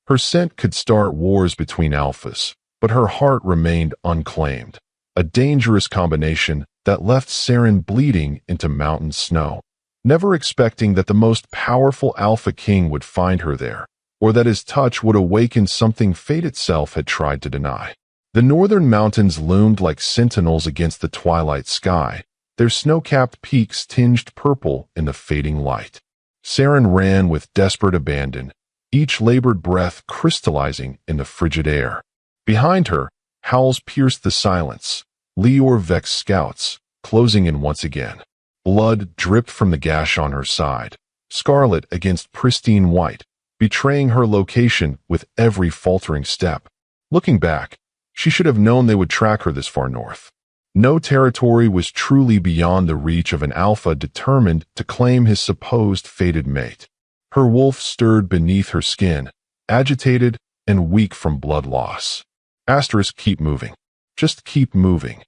Her scent could start wars between alphas, but her heart remained unclaimed, a dangerous combination that left Seren bleeding into mountain snow, never expecting that the most powerful Alpha King would find her there, or that his touch would awaken something fate itself had tried to deny. The northern mountains loomed like sentinels against the twilight sky, their snow-capped peaks tinged purple in the fading light. Seren ran with desperate abandon, each labored breath crystallizing in the frigid air. Behind her, howls pierced the silence, Lior Vex scouts, closing in once again. Blood dripped from the gash on her side, scarlet against pristine white, betraying her location with every faltering step. Looking back, she should have known they would track her this far north. No territory was truly beyond the reach of an alpha determined to claim his supposed fated mate. Her wolf stirred beneath her skin, agitated and weak from blood loss. Asterisk, keep moving. Just keep moving.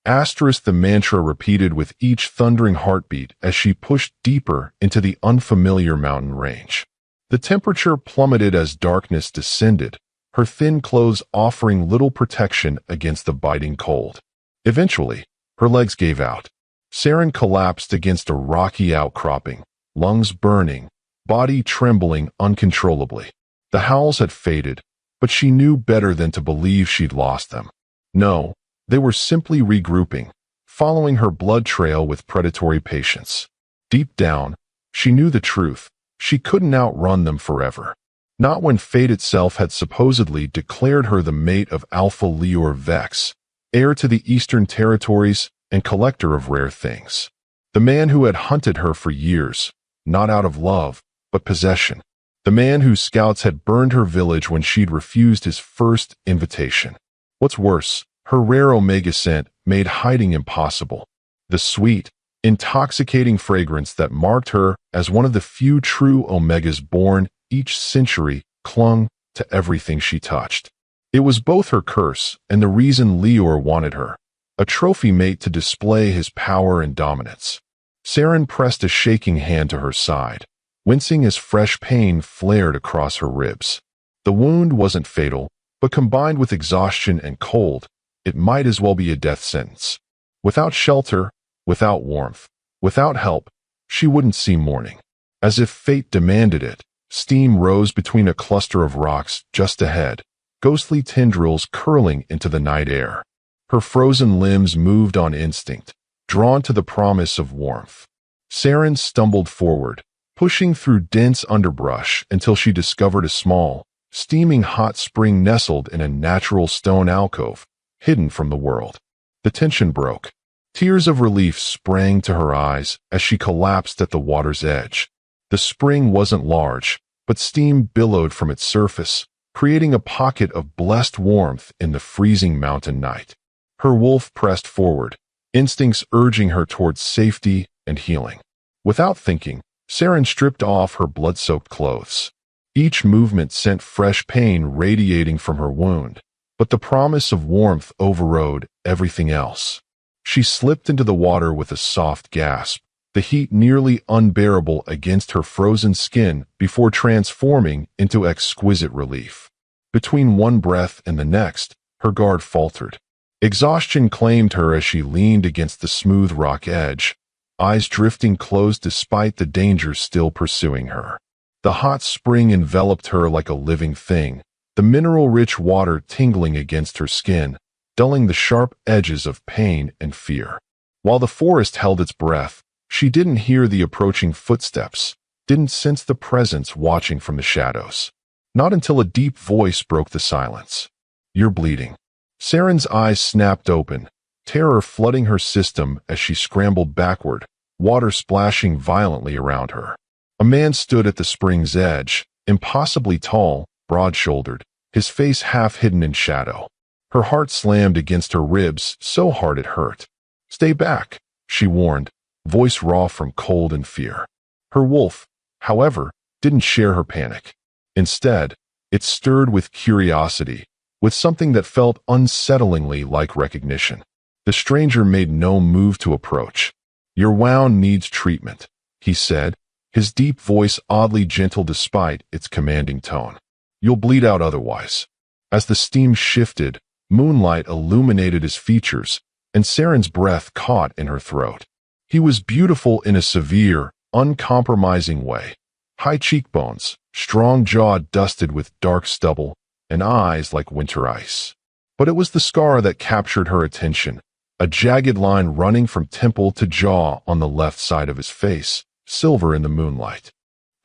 Asterisk, the mantra repeated with each thundering heartbeat as she pushed deeper into the unfamiliar mountain range. The temperature plummeted as darkness descended, her thin clothes offering little protection against the biting cold. Eventually, her legs gave out. Seren collapsed against a rocky outcropping, lungs burning, body trembling uncontrollably. The howls had faded, but she knew better than to believe she'd lost them. No, they were simply regrouping, following her blood trail with predatory patience. Deep down, she knew the truth. She couldn't outrun them forever. Not when fate itself had supposedly declared her the mate of Alpha Lior Vex, heir to the Eastern Territories and collector of rare things. The man who had hunted her for years, not out of love, but possession. The man whose scouts had burned her village when she'd refused his first invitation. What's worse, her rare omega scent made hiding impossible. The sweet, intoxicating fragrance that marked her as one of the few true omegas born each century clung to everything she touched. It was both her curse and the reason Lior wanted her, a trophy mate to display his power and dominance. Seren pressed a shaking hand to her side, wincing as fresh pain flared across her ribs. The wound wasn't fatal, but combined with exhaustion and cold, it might as well be a death sentence. Without shelter, without warmth, without help, she wouldn't see morning. As if fate demanded it, steam rose between a cluster of rocks just ahead, ghostly tendrils curling into the night air. Her frozen limbs moved on instinct, drawn to the promise of warmth. Seren stumbled forward, pushing through dense underbrush until she discovered a small, steaming hot spring nestled in a natural stone alcove, hidden from the world. The tension broke. Tears of relief sprang to her eyes as she collapsed at the water's edge. The spring wasn't large, but steam billowed from its surface, creating a pocket of blessed warmth in the freezing mountain night. Her wolf pressed forward, instincts urging her towards safety and healing. Without thinking, Seren stripped off her blood-soaked clothes. Each movement sent fresh pain radiating from her wound, but the promise of warmth overrode everything else. She slipped into the water with a soft gasp, the heat nearly unbearable against her frozen skin before transforming into exquisite relief. Between one breath and the next, her guard faltered. Exhaustion claimed her as she leaned against the smooth rock edge, eyes drifting closed despite the dangers still pursuing her. The hot spring enveloped her like a living thing, the mineral-rich water tingling against her skin, dulling the sharp edges of pain and fear. While the forest held its breath, she didn't hear the approaching footsteps, didn't sense the presence watching from the shadows. Not until a deep voice broke the silence. "You're bleeding." Seren's eyes snapped open, terror flooding her system as she scrambled backward, water splashing violently around her. A man stood at the spring's edge, impossibly tall, broad-shouldered, his face half hidden in shadow. Her heart slammed against her ribs so hard it hurt. "Stay back," she warned, voice raw from cold and fear. Her wolf, however, didn't share her panic. Instead, it stirred with curiosity, with something that felt unsettlingly like recognition. The stranger made no move to approach. "Your wound needs treatment," he said, his deep voice oddly gentle despite its commanding tone. You'll bleed out otherwise. As the steam shifted, moonlight illuminated his features, and Seren's breath caught in her throat. He was beautiful in a severe, uncompromising way. High cheekbones, strong jaw dusted with dark stubble, and eyes like winter ice. But it was the scar that captured her attention, a jagged line running from temple to jaw on the left side of his face, silver in the moonlight.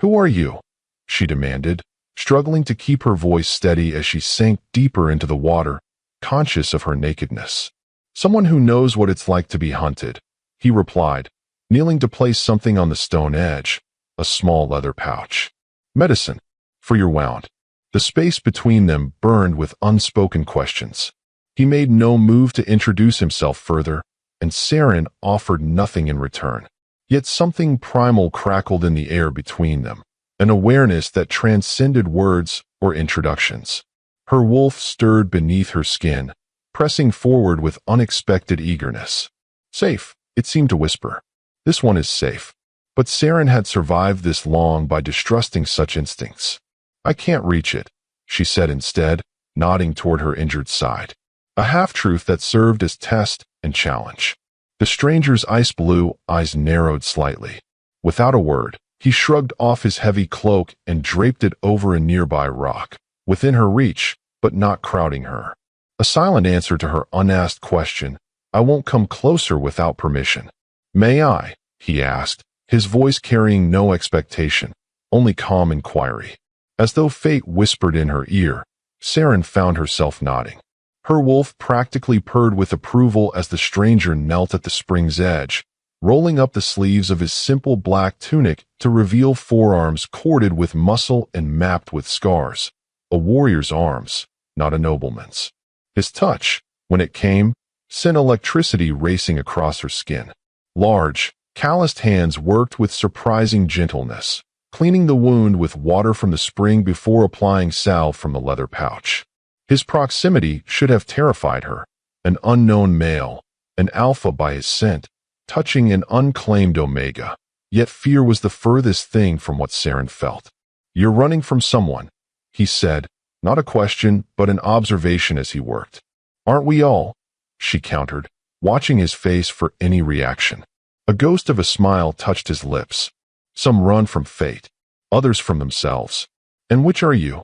"Who are you?" she demanded, struggling to keep her voice steady as she sank deeper into the water, conscious of her nakedness. "Someone who knows what it's like to be hunted," he replied, kneeling to place something on the stone edge, a small leather pouch. "Medicine, for your wound." The space between them burned with unspoken questions. He made no move to introduce himself further, and Seren offered nothing in return. Yet something primal crackled in the air between them, an awareness that transcended words or introductions. Her wolf stirred beneath her skin, pressing forward with unexpected eagerness. "Safe," it seemed to whisper. "This one is safe." But Seren had survived this long by distrusting such instincts. "I can't reach it," she said instead, nodding toward her injured side. A half-truth that served as test and challenge. The stranger's ice-blue eyes narrowed slightly. Without a word, he shrugged off his heavy cloak and draped it over a nearby rock, within her reach, but not crowding her. A silent answer to her unasked question, "I won't come closer without permission." "May I?" he asked, his voice carrying no expectation, only calm inquiry. As though fate whispered in her ear, Seren found herself nodding. Her wolf practically purred with approval as the stranger knelt at the spring's edge, rolling up the sleeves of his simple black tunic to reveal forearms corded with muscle and mapped with scars. A warrior's arms, not a nobleman's. His touch, when it came, sent electricity racing across her skin. Large, calloused hands worked with surprising gentleness, cleaning the wound with water from the spring before applying salve from the leather pouch. His proximity should have terrified her. An unknown male, an alpha by his scent, touching an unclaimed omega. Yet fear was the furthest thing from what Seren felt. "You're running from someone," he said, not a question, but an observation as he worked. "Aren't we all?" she countered, watching his face for any reaction. A ghost of a smile touched his lips. "Some run from fate, others from themselves." "And which are you?"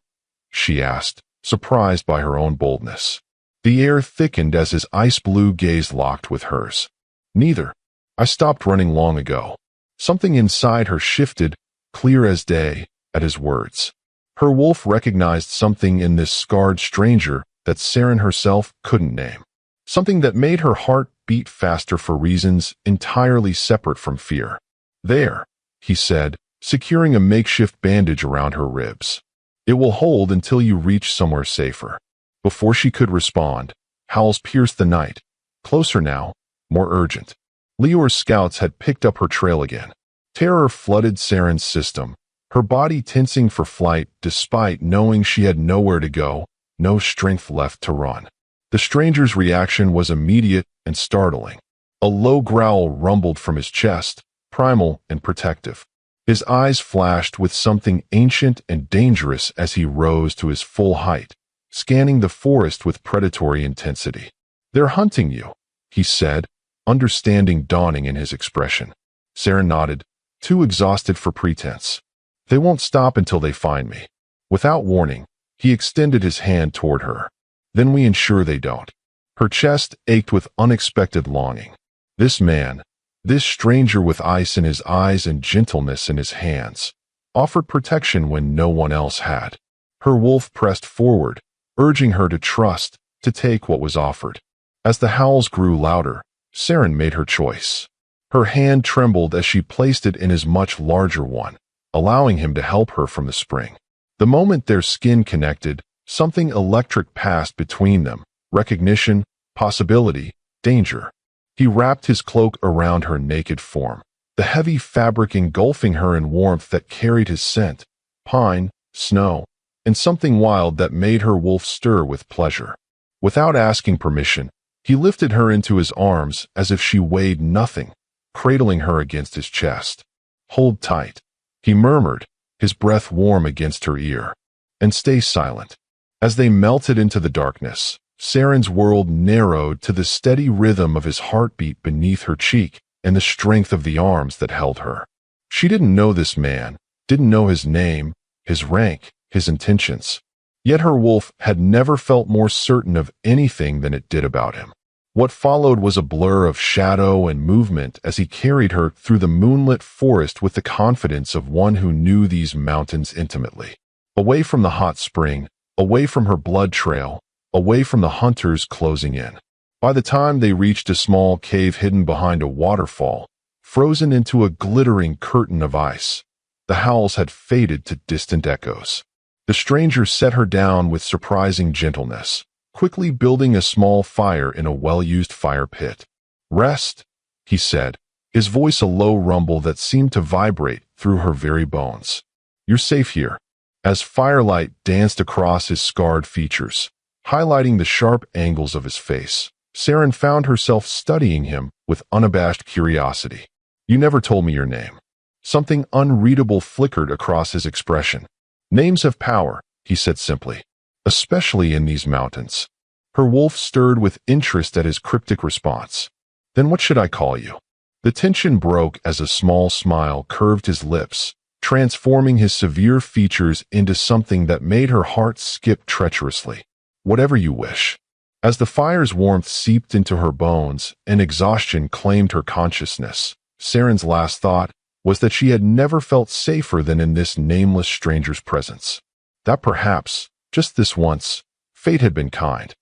she asked, surprised by her own boldness. The air thickened as his ice-blue gaze locked with hers. "Neither. I stopped running long ago." Something inside her shifted, clear as day, at his words. Her wolf recognized something in this scarred stranger that Seren herself couldn't name. Something that made her heart beat faster for reasons entirely separate from fear. "There," he said, securing a makeshift bandage around her ribs. "It will hold until you reach somewhere safer." Before she could respond, howls pierced the night. Closer now, more urgent. Lior's scouts had picked up her trail again. Terror flooded Seren's system, her body tensing for flight despite knowing she had nowhere to go, no strength left to run. The stranger's reaction was immediate and startling. A low growl rumbled from his chest, primal and protective. His eyes flashed with something ancient and dangerous as he rose to his full height, scanning the forest with predatory intensity. "They're hunting you," he said, understanding dawning in his expression. Seren nodded, too exhausted for pretense. "They won't stop until they find me." Without warning, he extended his hand toward her. "Then we ensure they don't." Her chest ached with unexpected longing. This man, this stranger with ice in his eyes and gentleness in his hands, offered protection when no one else had. Her wolf pressed forward, urging her to trust, to take what was offered. As the howls grew louder, Seren made her choice. Her hand trembled as she placed it in his much larger one, allowing him to help her from the spring. The moment their skin connected, something electric passed between them, recognition, possibility, danger. He wrapped his cloak around her naked form, the heavy fabric engulfing her in warmth that carried his scent, pine, snow, and something wild that made her wolf stir with pleasure. Without asking permission, he lifted her into his arms as if she weighed nothing, cradling her against his chest. "Hold tight," he murmured, his breath warm against her ear. and stay silent. As they melted into the darkness, Seren's world narrowed to the steady rhythm of his heartbeat beneath her cheek and the strength of the arms that held her. She didn't know this man, didn't know his name, his rank, his intentions. Yet her wolf had never felt more certain of anything than it did about him. What followed was a blur of shadow and movement as he carried her through the moonlit forest with the confidence of one who knew these mountains intimately. Away from the hot spring, away from her blood trail, away from the hunters closing in. By the time they reached a small cave hidden behind a waterfall, frozen into a glittering curtain of ice, the howls had faded to distant echoes. The stranger set her down with surprising gentleness, quickly building a small fire in a well-used fire pit. "Rest," he said, his voice a low rumble that seemed to vibrate through her very bones. "You're safe here." As firelight danced across his scarred features, highlighting the sharp angles of his face, Seren found herself studying him with unabashed curiosity. "You never told me your name." Something unreadable flickered across his expression. "Names have power," he said simply, "especially in these mountains." Her wolf stirred with interest at his cryptic response. "Then what should I call you?" The tension broke as a small smile curved his lips, transforming his severe features into something that made her heart skip treacherously. "Whatever you wish." As the fire's warmth seeped into her bones and exhaustion claimed her consciousness, Seren's last thought was that she had never felt safer than in this nameless stranger's presence. That perhaps, just this once, fate had been kind.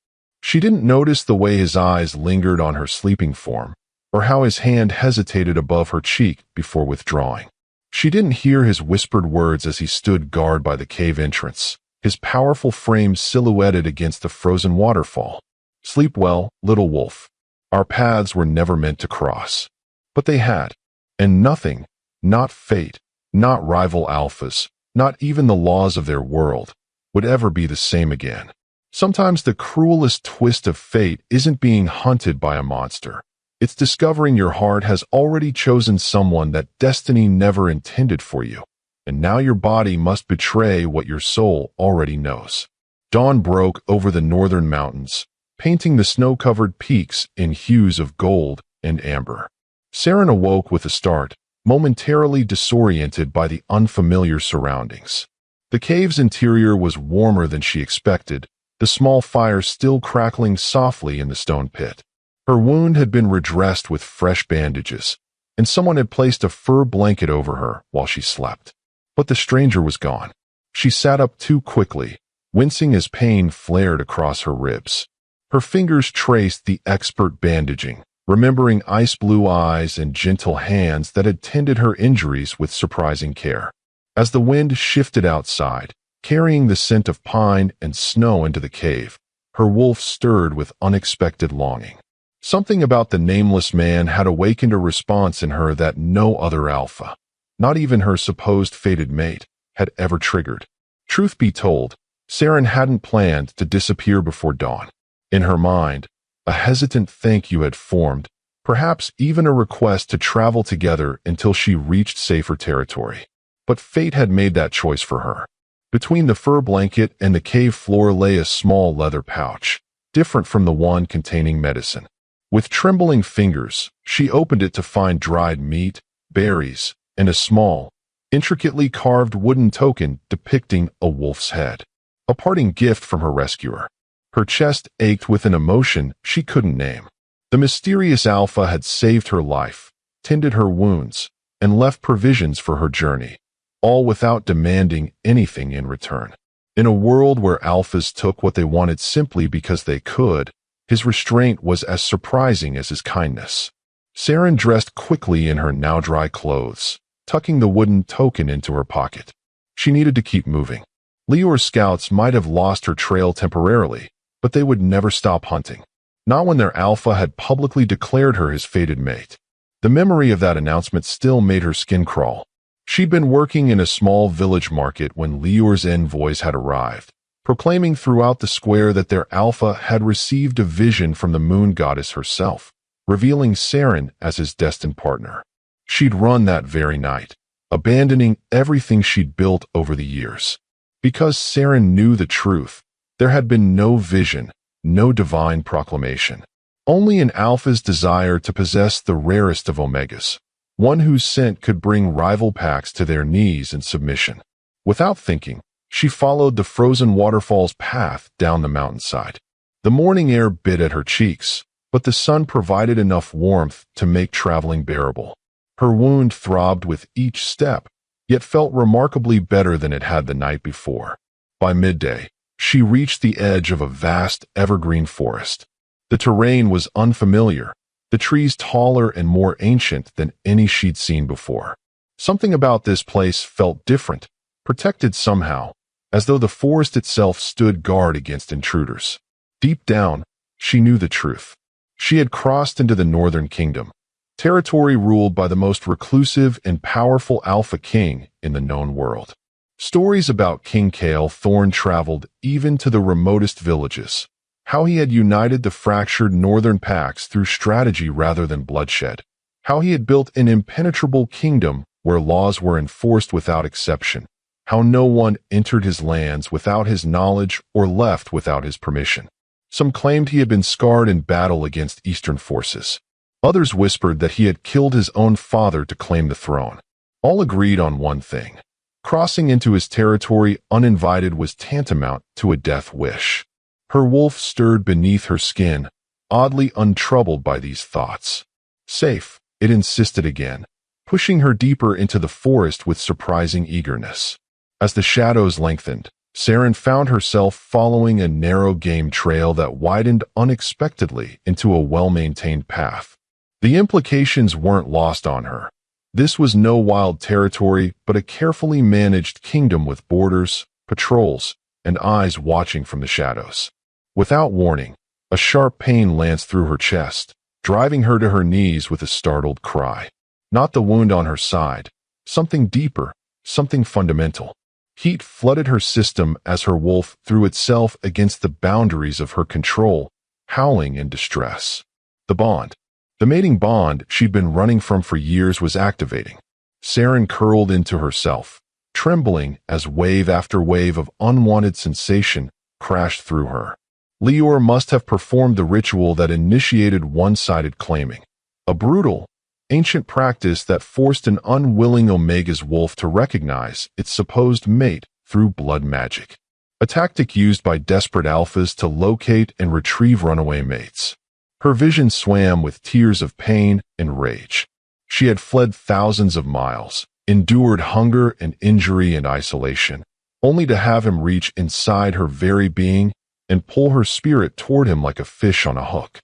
She didn't notice the way his eyes lingered on her sleeping form, or how his hand hesitated above her cheek before withdrawing. She didn't hear his whispered words as he stood guard by the cave entrance, his powerful frame silhouetted against the frozen waterfall. "Sleep well, little wolf. Our paths were never meant to cross." But they had, and nothing, not fate, not rival alphas, not even the laws of their world, would ever be the same again. Sometimes the cruelest twist of fate isn't being hunted by a monster. It's discovering your heart has already chosen someone that destiny never intended for you, and now your body must betray what your soul already knows. Dawn broke over the northern mountains, painting the snow-covered peaks in hues of gold and amber. Seren awoke with a start, momentarily disoriented by the unfamiliar surroundings. The cave's interior was warmer than she expected, the small fire still crackling softly in the stone pit. Her wound had been redressed with fresh bandages, and someone had placed a fur blanket over her while she slept. But the stranger was gone. She sat up too quickly, wincing as pain flared across her ribs. Her fingers traced the expert bandaging, remembering ice-blue eyes and gentle hands that had tended her injuries with surprising care. As the wind shifted outside, carrying the scent of pine and snow into the cave, her wolf stirred with unexpected longing. Something about the nameless man had awakened a response in her that no other alpha, not even her supposed fated mate, had ever triggered. Truth be told, Seren hadn't planned to disappear before dawn. In her mind, a hesitant thank you had formed, perhaps even a request to travel together until she reached safer territory. But fate had made that choice for her. Between the fur blanket and the cave floor lay a small leather pouch, different from the one containing medicine. With trembling fingers, she opened it to find dried meat, berries, and a small, intricately carved wooden token depicting a wolf's head. A parting gift from her rescuer. Her chest ached with an emotion she couldn't name. The mysterious alpha had saved her life, tended her wounds, and left provisions for her journey, all without demanding anything in return. In a world where alphas took what they wanted simply because they could, his restraint was as surprising as his kindness. Seren dressed quickly in her now dry clothes, tucking the wooden token into her pocket. She needed to keep moving. Lior's scouts might have lost her trail temporarily, but they would never stop hunting. Not when their alpha had publicly declared her his fated mate. The memory of that announcement still made her skin crawl. She'd been working in a small village market when Lior's envoys had arrived, proclaiming throughout the square that their alpha had received a vision from the moon goddess herself, revealing Seren as his destined partner. She'd run that very night, abandoning everything she'd built over the years. Because Seren knew the truth, there had been no vision, no divine proclamation. Only an alpha's desire to possess the rarest of omegas, one whose scent could bring rival packs to their knees in submission. Without thinking, she followed the frozen waterfall's path down the mountainside. The morning air bit at her cheeks, but the sun provided enough warmth to make traveling bearable. Her wound throbbed with each step, yet felt remarkably better than it had the night before. By midday, she reached the edge of a vast evergreen forest. The terrain was unfamiliar, the trees taller and more ancient than any she'd seen before. Something about this place felt different, protected somehow, as though the forest itself stood guard against intruders. Deep down, she knew the truth. She had crossed into the Northern Kingdom, territory ruled by the most reclusive and powerful Alpha King in the known world. Stories about King Kale Thorn traveled even to the remotest villages, how he had united the fractured northern packs through strategy rather than bloodshed, how he had built an impenetrable kingdom where laws were enforced without exception, how no one entered his lands without his knowledge or left without his permission. Some claimed he had been scarred in battle against Eastern forces. Others whispered that he had killed his own father to claim the throne. All agreed on one thing. Crossing into his territory uninvited was tantamount to a death wish. Her wolf stirred beneath her skin, oddly untroubled by these thoughts. Safe, it insisted again, pushing her deeper into the forest with surprising eagerness. As the shadows lengthened, Seren found herself following a narrow game trail that widened unexpectedly into a well-maintained path. The implications weren't lost on her. This was no wild territory, but a carefully managed kingdom with borders, patrols, and eyes watching from the shadows. Without warning, a sharp pain lanced through her chest, driving her to her knees with a startled cry. Not the wound on her side, something deeper, something fundamental. Heat flooded her system as her wolf threw itself against the boundaries of her control, howling in distress. The bond. The mating bond she'd been running from for years was activating. Seren curled into herself, trembling as wave after wave of unwanted sensation crashed through her. Lior must have performed the ritual that initiated one-sided claiming. A brutal, ancient practice that forced an unwilling Omega's wolf to recognize its supposed mate through blood magic. A tactic used by desperate alphas to locate and retrieve runaway mates. Her vision swam with tears of pain and rage. She had fled thousands of miles, endured hunger and injury and isolation, only to have him reach inside her very being and pull her spirit toward him like a fish on a hook.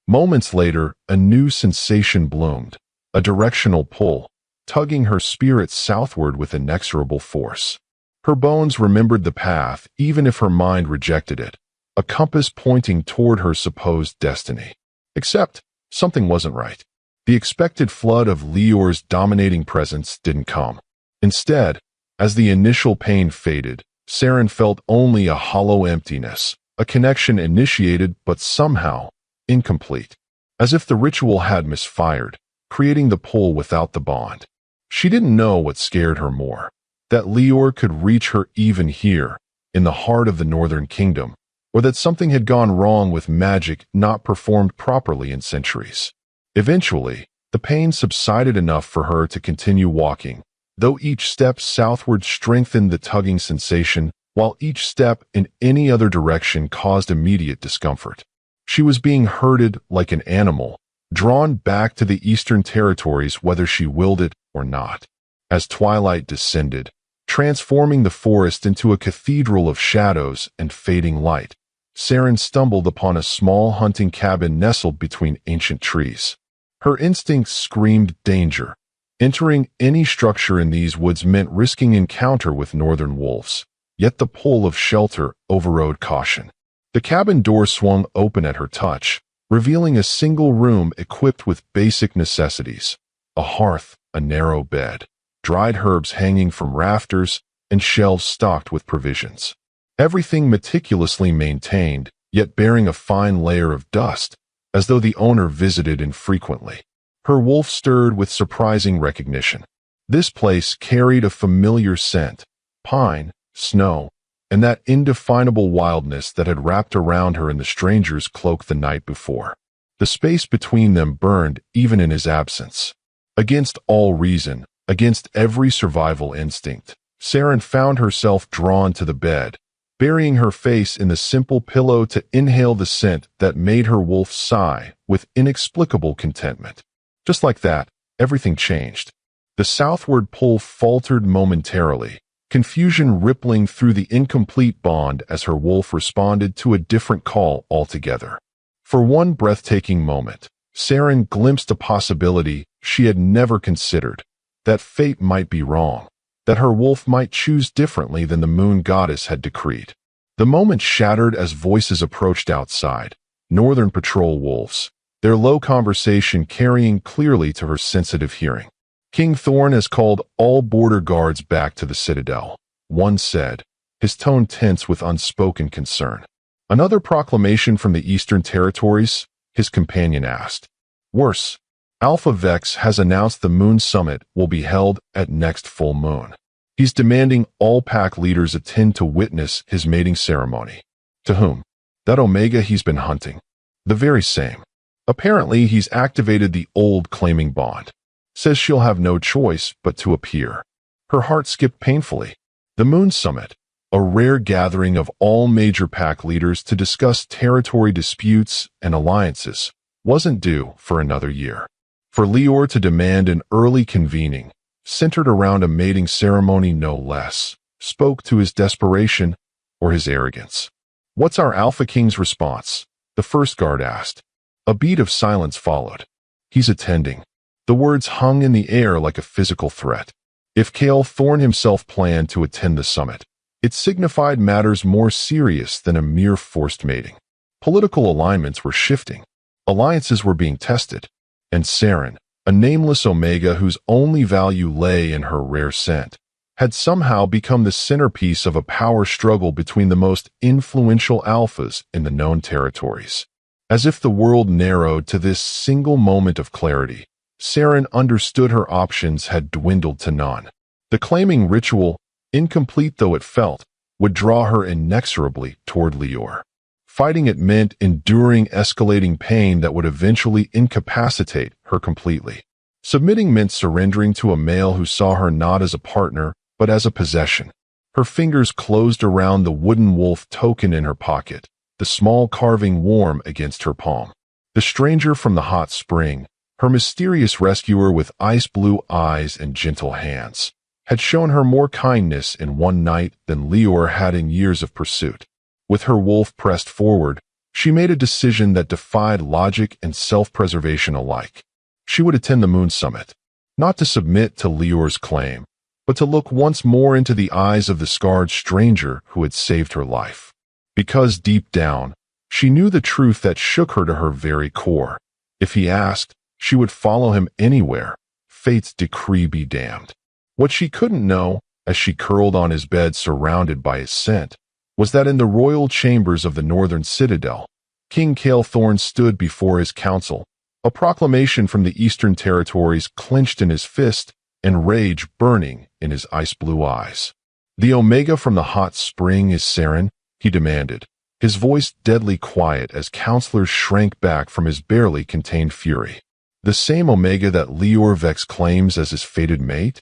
Moments later, a new sensation bloomed, a directional pull, tugging her spirit southward with inexorable force. Her bones remembered the path, even if her mind rejected it, a compass pointing toward her supposed destiny. Except, something wasn't right. The expected flood of Lior's dominating presence didn't come. Instead, as the initial pain faded, Seren felt only a hollow emptiness, a connection initiated but somehow incomplete, as if the ritual had misfired, creating the pull without the bond. She didn't know what scared her more, that Lior could reach her even here, in the heart of the Northern Kingdom, or that something had gone wrong with magic not performed properly in centuries. Eventually, the pain subsided enough for her to continue walking, though each step southward strengthened the tugging sensation, while each step in any other direction caused immediate discomfort. She was being herded like an animal, drawn back to the eastern territories whether she willed it or not. As twilight descended, transforming the forest into a cathedral of shadows and fading light, Seren stumbled upon a small hunting cabin nestled between ancient trees. Her instincts screamed danger. Entering any structure in these woods meant risking encounter with northern wolves, yet the pull of shelter overrode caution. The cabin door swung open at her touch, revealing a single room equipped with basic necessities: a hearth, a narrow bed, dried herbs hanging from rafters, and shelves stocked with provisions. Everything meticulously maintained, yet bearing a fine layer of dust, as though the owner visited infrequently. Her wolf stirred with surprising recognition. This place carried a familiar scent: pine, snow, and that indefinable wildness that had wrapped around her in the stranger's cloak the night before. The space between them burned even in his absence. Against all reason, against every survival instinct, Seren found herself drawn to the bed, burying her face in the simple pillow to inhale the scent that made her wolf sigh with inexplicable contentment. Just like that, everything changed. The southward pull faltered momentarily, confusion rippling through the incomplete bond as her wolf responded to a different call altogether. For one breathtaking moment, Seren glimpsed a possibility she had never considered, that fate might be wrong, that her wolf might choose differently than the moon goddess had decreed. The moment shattered as voices approached outside, northern patrol wolves, their low conversation carrying clearly to her sensitive hearing. "King Thorn has called all border guards back to the citadel," one said, his tone tense with unspoken concern. "Another proclamation from the Eastern Territories?" his companion asked. "Worse, Alpha Vex has announced the Moon Summit will be held at next full moon. He's demanding all pack leaders attend to witness his mating ceremony." "To whom?" "That Omega he's been hunting." "The very same. Apparently he's activated the old claiming bond. Says she'll have no choice but to appear." Her heart skipped painfully. The Moon Summit, a rare gathering of all major pack leaders to discuss territory disputes and alliances, wasn't due for another year. For Lior to demand an early convening, centered around a mating ceremony no less, spoke to his desperation or his arrogance. "What's our Alpha King's response?" the first guard asked. A beat of silence followed. "He's attending." The words hung in the air like a physical threat. If Kale Thorn himself planned to attend the summit, it signified matters more serious than a mere forced mating. Political alignments were shifting. Alliances were being tested. And Seren, a nameless Omega whose only value lay in her rare scent, had somehow become the centerpiece of a power struggle between the most influential alphas in the known territories. As if the world narrowed to this single moment of clarity, Seren understood her options had dwindled to none. The claiming ritual, incomplete though it felt, would draw her inexorably toward Lior. Fighting it meant enduring escalating pain that would eventually incapacitate her completely. Submitting meant surrendering to a male who saw her not as a partner, but as a possession. Her fingers closed around the wooden wolf token in her pocket, the small carving warm against her palm. The stranger from the hot spring, her mysterious rescuer with ice-blue eyes and gentle hands, had shown her more kindness in one night than Lior had in years of pursuit. With her wolf pressed forward, she made a decision that defied logic and self-preservation alike. She would attend the Moon Summit, not to submit to Lior's claim, but to look once more into the eyes of the scarred stranger who had saved her life. Because deep down, she knew the truth that shook her to her very core. If he asked, she would follow him anywhere, fate's decree be damned. What she couldn't know, as she curled on his bed surrounded by his scent, was that in the royal chambers of the northern citadel, King Kale Thorn stood before his council, a proclamation from the eastern territories clenched in his fist and rage burning in his ice-blue eyes. "The Omega from the hot spring is Seren?" he demanded, his voice deadly quiet as counselors shrank back from his barely contained fury. "The same Omega that Lior Vex claims as his fated mate?"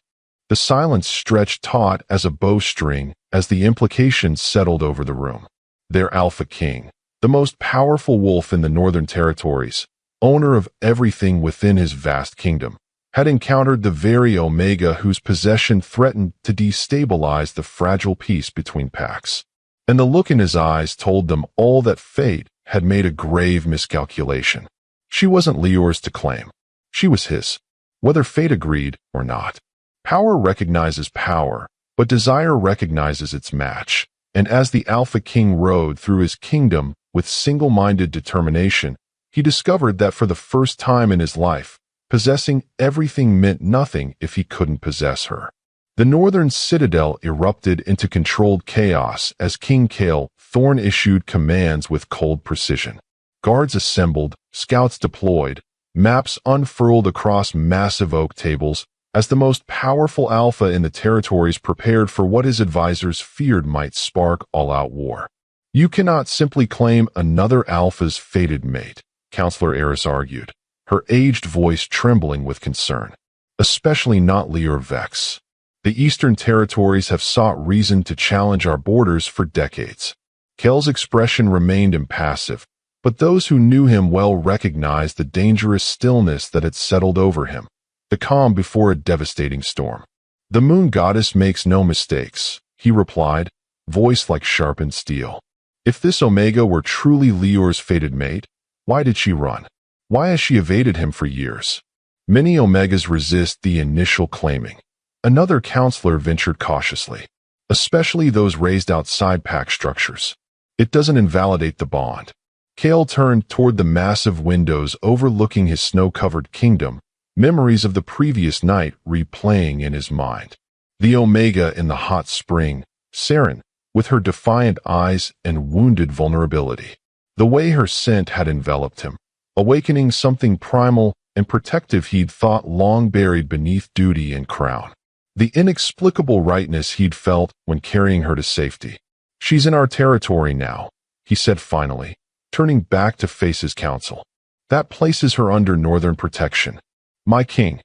The silence stretched taut as a bowstring as the implications settled over the room. Their Alpha King, the most powerful wolf in the northern territories, owner of everything within his vast kingdom, had encountered the very Omega whose possession threatened to destabilize the fragile peace between packs. And the look in his eyes told them all that fate had made a grave miscalculation. She wasn't Lior's to claim. She was his, whether fate agreed or not. Power recognizes power, but desire recognizes its match. And as the Alpha King rode through his kingdom with single-minded determination, he discovered that for the first time in his life, possessing everything meant nothing if he couldn't possess her. The northern citadel erupted into controlled chaos as King Kale Thorn issued commands with cold precision. Guards assembled, scouts deployed, maps unfurled across massive oak tables, as the most powerful alpha in the territories prepared for what his advisors feared might spark all-out war. You cannot simply claim another alpha's fated mate, Counselor Eris argued, her aged voice trembling with concern. Especially not Lior Vex. The Eastern Territories have sought reason to challenge our borders for decades. Kel's expression remained impassive, but those who knew him well recognized the dangerous stillness that had settled over him, the calm before a devastating storm. The moon goddess makes no mistakes, he replied, voice like sharpened steel. If this Omega were truly Lior's fated mate, why did she run? Why has she evaded him for years? Many Omegas resist the initial claiming. Another counselor ventured cautiously, especially those raised outside pack structures. It doesn't invalidate the bond. Kale turned toward the massive windows overlooking his snow-covered kingdom, memories of the previous night replaying in his mind. The Omega in the hot spring, Seren, with her defiant eyes and wounded vulnerability. The way her scent had enveloped him, awakening something primal and protective he'd thought long buried beneath duty and crown. The inexplicable rightness he'd felt when carrying her to safety. She's in our territory now, he said finally, turning back to face his council. That places her under northern protection. My king,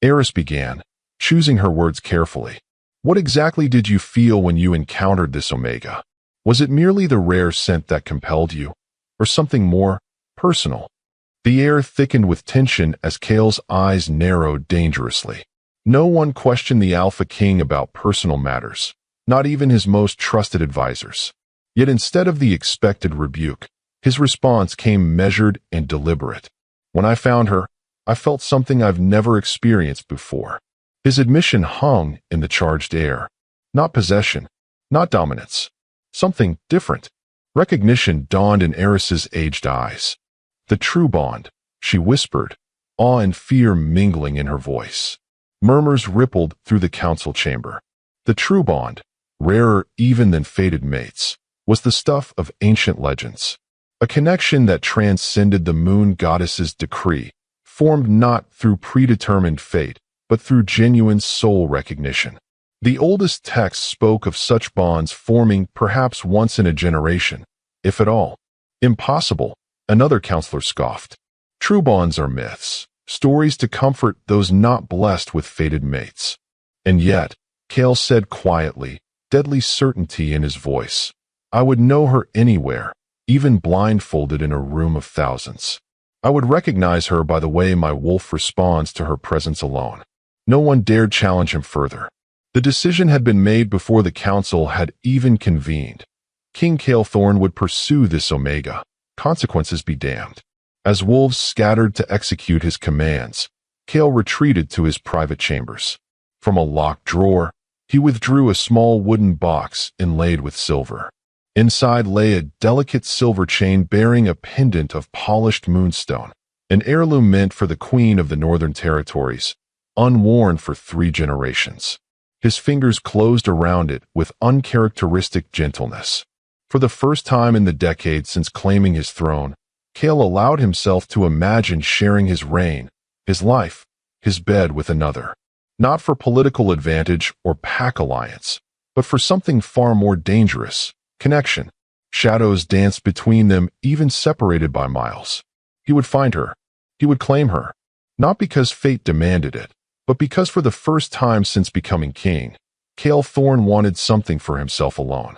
Eris began, choosing her words carefully. What exactly did you feel when you encountered this Omega? Was it merely the rare scent that compelled you, or something more personal? The air thickened with tension as Kale's eyes narrowed dangerously. No one questioned the Alpha King about personal matters, not even his most trusted advisors. Yet instead of the expected rebuke, his response came measured and deliberate. When I found her, I felt something I've never experienced before. His admission hung in the charged air. Not possession, not dominance. Something different. Recognition dawned in Eris's aged eyes. The true bond, she whispered, awe and fear mingling in her voice. Murmurs rippled through the council chamber. The true bond, rarer even than fated mates, was the stuff of ancient legends. A connection that transcended the moon goddess's decree, formed not through predetermined fate, but through genuine soul recognition. The oldest texts spoke of such bonds forming perhaps once in a generation, if at all. Impossible, another counselor scoffed. True bonds are myths, stories to comfort those not blessed with fated mates. And yet, Kale said quietly, deadly certainty in his voice, I would know her anywhere, even blindfolded in a room of thousands. I would recognize her by the way my wolf responds to her presence alone. No one dared challenge him further. The decision had been made before the council had even convened. King Kalethorn would pursue this Omega, consequences be damned. As wolves scattered to execute his commands, Kale retreated to his private chambers. From a locked drawer, he withdrew a small wooden box inlaid with silver. Inside lay a delicate silver chain bearing a pendant of polished moonstone, an heirloom meant for the Queen of the Northern Territories, unworn for 3 generations. His fingers closed around it with uncharacteristic gentleness. For the first time in the decade since claiming his throne, Kale allowed himself to imagine sharing his reign, his life, his bed with another. Not for political advantage or pack alliance, but for something far more dangerous, connection. Shadows danced between them, even separated by miles. He would find her. He would claim her. Not because fate demanded it, but because for the first time since becoming king, Kalethorn wanted something for himself alone.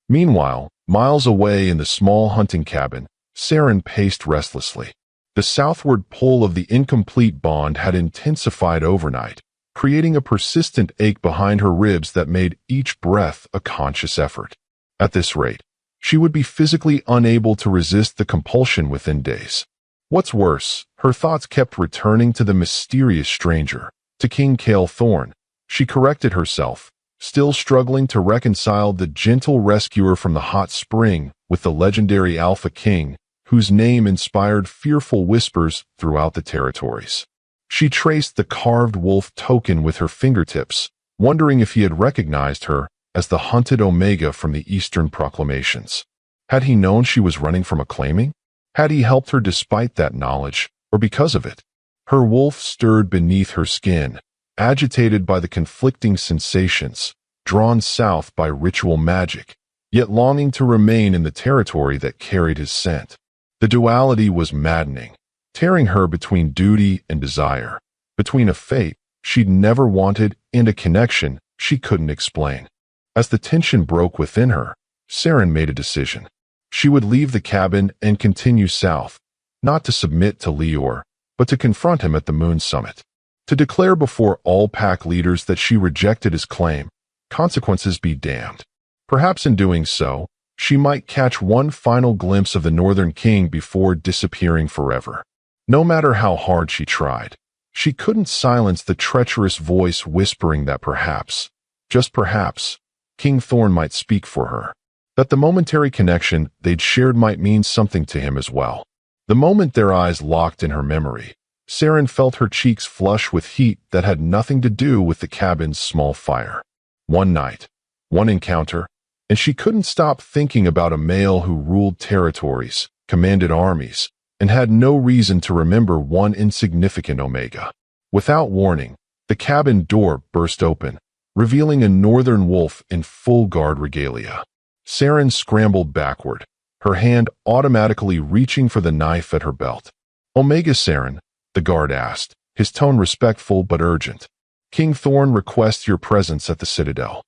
Meanwhile, miles away in the small hunting cabin, Seren paced restlessly. The southward pull of the incomplete bond had intensified overnight, creating a persistent ache behind her ribs that made each breath a conscious effort. At this rate, she would be physically unable to resist the compulsion within days. What's worse, her thoughts kept returning to the mysterious stranger, to King Kalethorn. She corrected herself, still struggling to reconcile the gentle rescuer from the hot spring with the legendary Alpha King, whose name inspired fearful whispers throughout the territories. She traced the carved wolf token with her fingertips, wondering if he had recognized her as the hunted Omega from the Eastern proclamations. Had he known she was running from a claiming? Had he helped her despite that knowledge, or because of it? Her wolf stirred beneath her skin, agitated by the conflicting sensations, drawn south by ritual magic, yet longing to remain in the territory that carried his scent. The duality was maddening, tearing her between duty and desire, between a fate she'd never wanted and a connection she couldn't explain. As the tension broke within her, Seren made a decision. She would leave the cabin and continue south, not to submit to Lior, but to confront him at the moon summit. To declare before all pack leaders that she rejected his claim, consequences be damned. Perhaps in doing so, she might catch one final glimpse of the Northern King before disappearing forever. No matter how hard she tried, she couldn't silence the treacherous voice whispering that perhaps, just perhaps, King Thorn might speak for her. That the momentary connection they'd shared might mean something to him as well. The moment their eyes locked in her memory, Seren felt her cheeks flush with heat that had nothing to do with the cabin's small fire. One night, one encounter, and she couldn't stop thinking about a male who ruled territories, commanded armies, and had no reason to remember one insignificant Omega. Without warning, the cabin door burst open, revealing a northern wolf in full guard regalia. Seren scrambled backward, her hand automatically reaching for the knife at her belt. "Omega Seren," the guard asked, his tone respectful but urgent. "King Thorn requests your presence at the Citadel."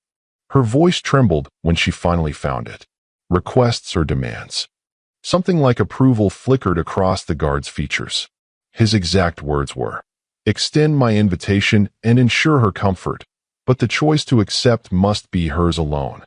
Her voice trembled when she finally found it. Requests or demands? Something like approval flickered across the guard's features. His exact words were, "Extend my invitation and ensure her comfort, but the choice to accept must be hers alone."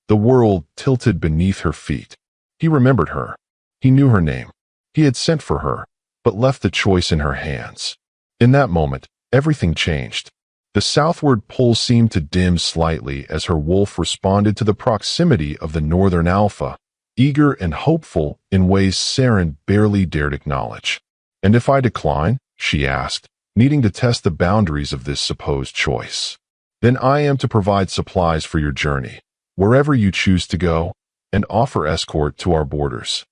The world tilted beneath her feet. He remembered her. He knew her name. He had sent for her, but left the choice in her hands. In that moment, everything changed. The southward pull seemed to dim slightly as her wolf responded to the proximity of the northern alpha, eager and hopeful in ways Seren barely dared acknowledge. "And if I decline?" she asked, needing to test the boundaries of this supposed choice. "Then I am to provide supplies for your journey, wherever you choose to go, and offer escort to our borders."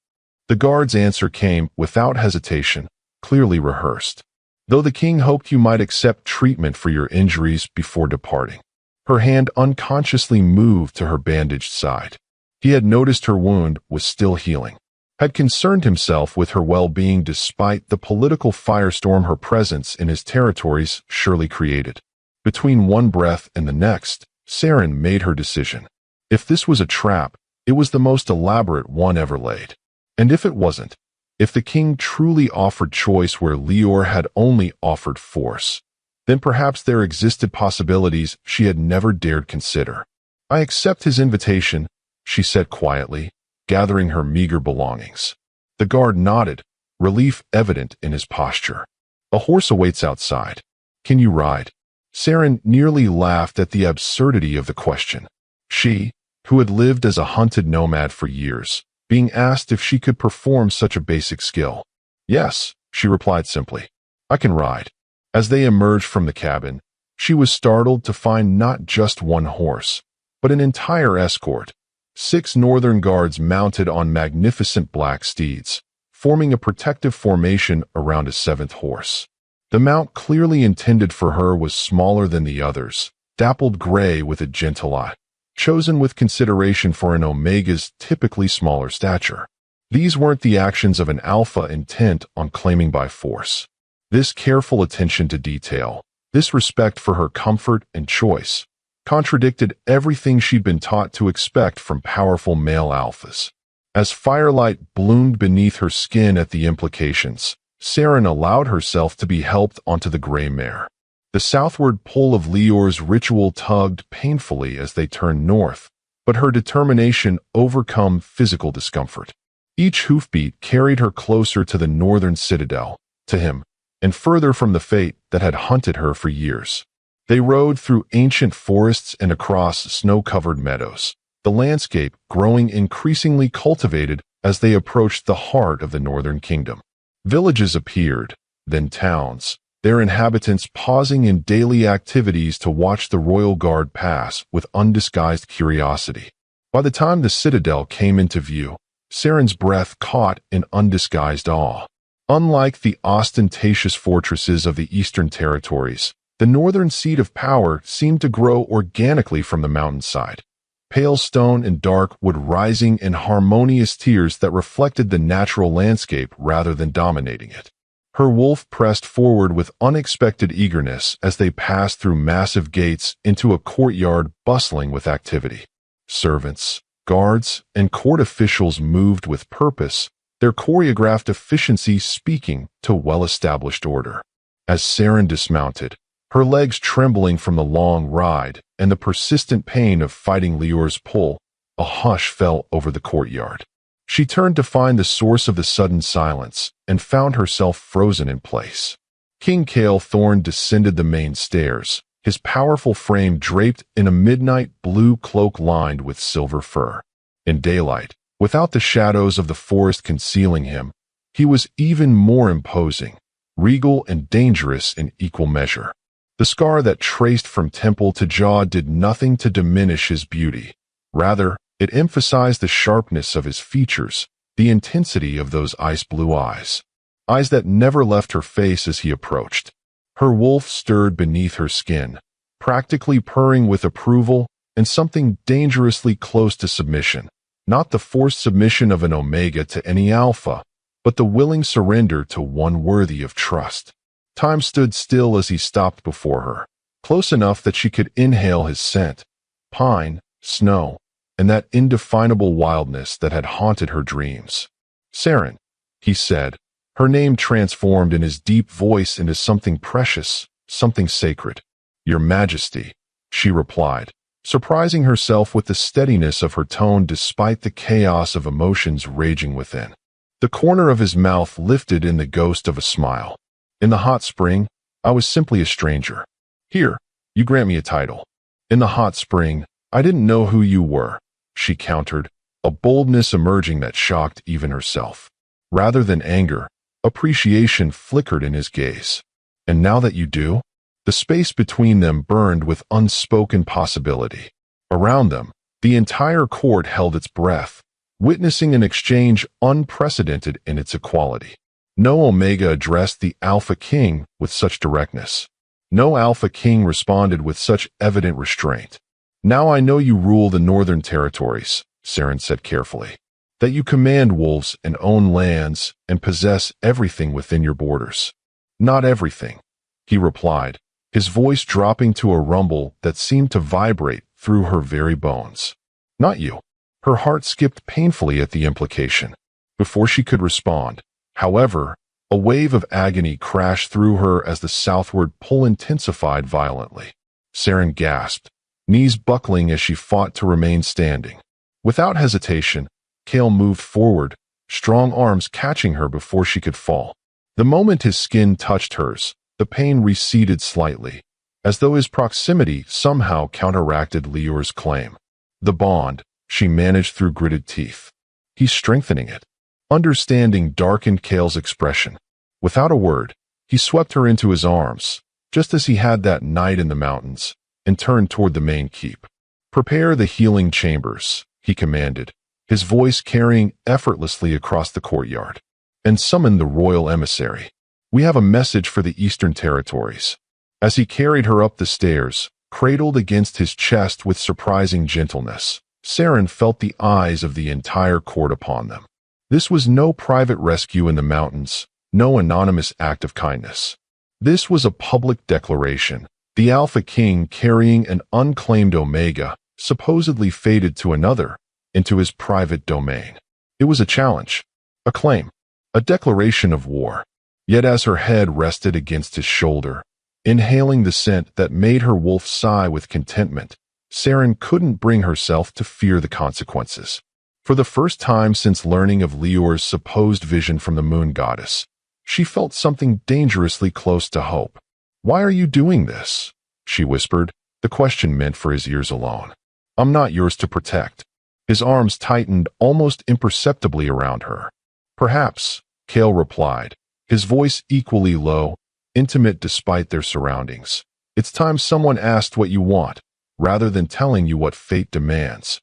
The guard's answer came without hesitation, clearly rehearsed. "Though the king hoped you might accept treatment for your injuries before departing." Her hand unconsciously moved to her bandaged side. He had noticed her wound was still healing, had concerned himself with her well-being despite the political firestorm her presence in his territories surely created. Between one breath and the next, Seren made her decision. If this was a trap, it was the most elaborate one ever laid. And if it wasn't, if the king truly offered choice where Lior had only offered force, then perhaps there existed possibilities she had never dared consider. "I accept his invitation," she said quietly, gathering her meager belongings. The guard nodded, relief evident in his posture. "A horse awaits outside. Can you ride?" Seren nearly laughed at the absurdity of the question. She, who had lived as a hunted nomad for years, being asked if she could perform such a basic skill. "Yes," she replied simply. "I can ride." As they emerged from the cabin, she was startled to find not just one horse, but an entire escort. 6 northern guards mounted on magnificent black steeds, forming a protective formation around a 7th horse. The mount clearly intended for her was smaller than the others, dappled gray with a gentle eye, chosen with consideration for an Omega's typically smaller stature. These weren't the actions of an alpha intent on claiming by force. This careful attention to detail, this respect for her comfort and choice, contradicted everything she'd been taught to expect from powerful male alphas. As firelight bloomed beneath her skin at the implications, Seren allowed herself to be helped onto the gray mare. The southward pull of Lior's ritual tugged painfully as they turned north, but her determination overcome physical discomfort. Each hoofbeat carried her closer to the northern citadel, to him, and further from the fate that had hunted her for years. They rode through ancient forests and across snow-covered meadows, the landscape growing increasingly cultivated as they approached the heart of the northern kingdom. Villages appeared, then towns, their inhabitants pausing in daily activities to watch the royal guard pass with undisguised curiosity. By the time the citadel came into view, Seren's breath caught in undisguised awe. Unlike the ostentatious fortresses of the eastern territories, The northern seat of power seemed to grow organically from the mountainside. Pale stone and dark wood rising in harmonious tiers that reflected the natural landscape rather than dominating it. Her wolf pressed forward with unexpected eagerness as they passed through massive gates into a courtyard bustling with activity. Servants, guards, and court officials moved with purpose, their choreographed efficiency speaking to well-established order. As Seren dismounted, her legs trembling from the long ride and the persistent pain of fighting Lior's pull, a hush fell over the courtyard. She turned to find the source of the sudden silence and found herself frozen in place. King Cale Thorn descended the main stairs, his powerful frame draped in a midnight blue cloak lined with silver fur. In daylight, without the shadows of the forest concealing him, he was even more imposing, regal and dangerous in equal measure. The scar that traced from temple to jaw did nothing to diminish his beauty. Rather, it emphasized the sharpness of his features, the intensity of those ice-blue eyes. Eyes that never left her face as he approached. Her wolf stirred beneath her skin, practically purring with approval and something dangerously close to submission. Not the forced submission of an Omega to any Alpha, but the willing surrender to one worthy of trust. Time stood still as he stopped before her, close enough that she could inhale his scent. Pine, snow, and that indefinable wildness that had haunted her dreams. "Seren," he said, her name transformed in his deep voice into something precious, something sacred. "Your Majesty," she replied, surprising herself with the steadiness of her tone despite the chaos of emotions raging within. The corner of his mouth lifted in the ghost of a smile. "In the hot spring, I was simply a stranger. Here, you grant me a title. In the hot spring, I didn't know who you were," she countered, a boldness emerging that shocked even herself. Rather than anger, appreciation flickered in his gaze. "And now that you do?" The space between them burned with unspoken possibility. Around them, the entire court held its breath, witnessing an exchange unprecedented in its equality. No Omega addressed the Alpha King with such directness. No Alpha King responded with such evident restraint. "Now I know you rule the northern territories," Seren said carefully. "That you command wolves and own lands and possess everything within your borders." "Not everything," he replied, his voice dropping to a rumble that seemed to vibrate through her very bones. "Not you." Her heart skipped painfully at the implication. Before she could respond, however, a wave of agony crashed through her as the southward pull intensified violently. Seren gasped, knees buckling as she fought to remain standing. Without hesitation, Cale moved forward, strong arms catching her before she could fall. The moment his skin touched hers, the pain receded slightly, as though his proximity somehow counteracted Lior's claim. "The bond," she managed through gritted teeth. "He's strengthening it." Understanding darkened Cale's expression. Without a word, he swept her into his arms, just as he had that night in the mountains, and turned toward the main keep. "Prepare the healing chambers," he commanded, his voice carrying effortlessly across the courtyard. "And summon the royal emissary. We have a message for the eastern territories." As he carried her up the stairs, cradled against his chest with surprising gentleness, Seren felt the eyes of the entire court upon them. This was no private rescue in the mountains, no anonymous act of kindness. This was a public declaration, the Alpha King carrying an unclaimed Omega, supposedly fated to another, into his private domain. It was a challenge, a claim, a declaration of war. Yet as her head rested against his shoulder, inhaling the scent that made her wolf sigh with contentment, Seren couldn't bring herself to fear the consequences. For the first time since learning of Lior's supposed vision from the moon goddess, she felt something dangerously close to hope. "Why are you doing this?" she whispered, the question meant for his ears alone. "I'm not yours to protect." His arms tightened almost imperceptibly around her. "Perhaps," Cale replied, his voice equally low, intimate despite their surroundings. "It's time someone asked what you want, rather than telling you what fate demands."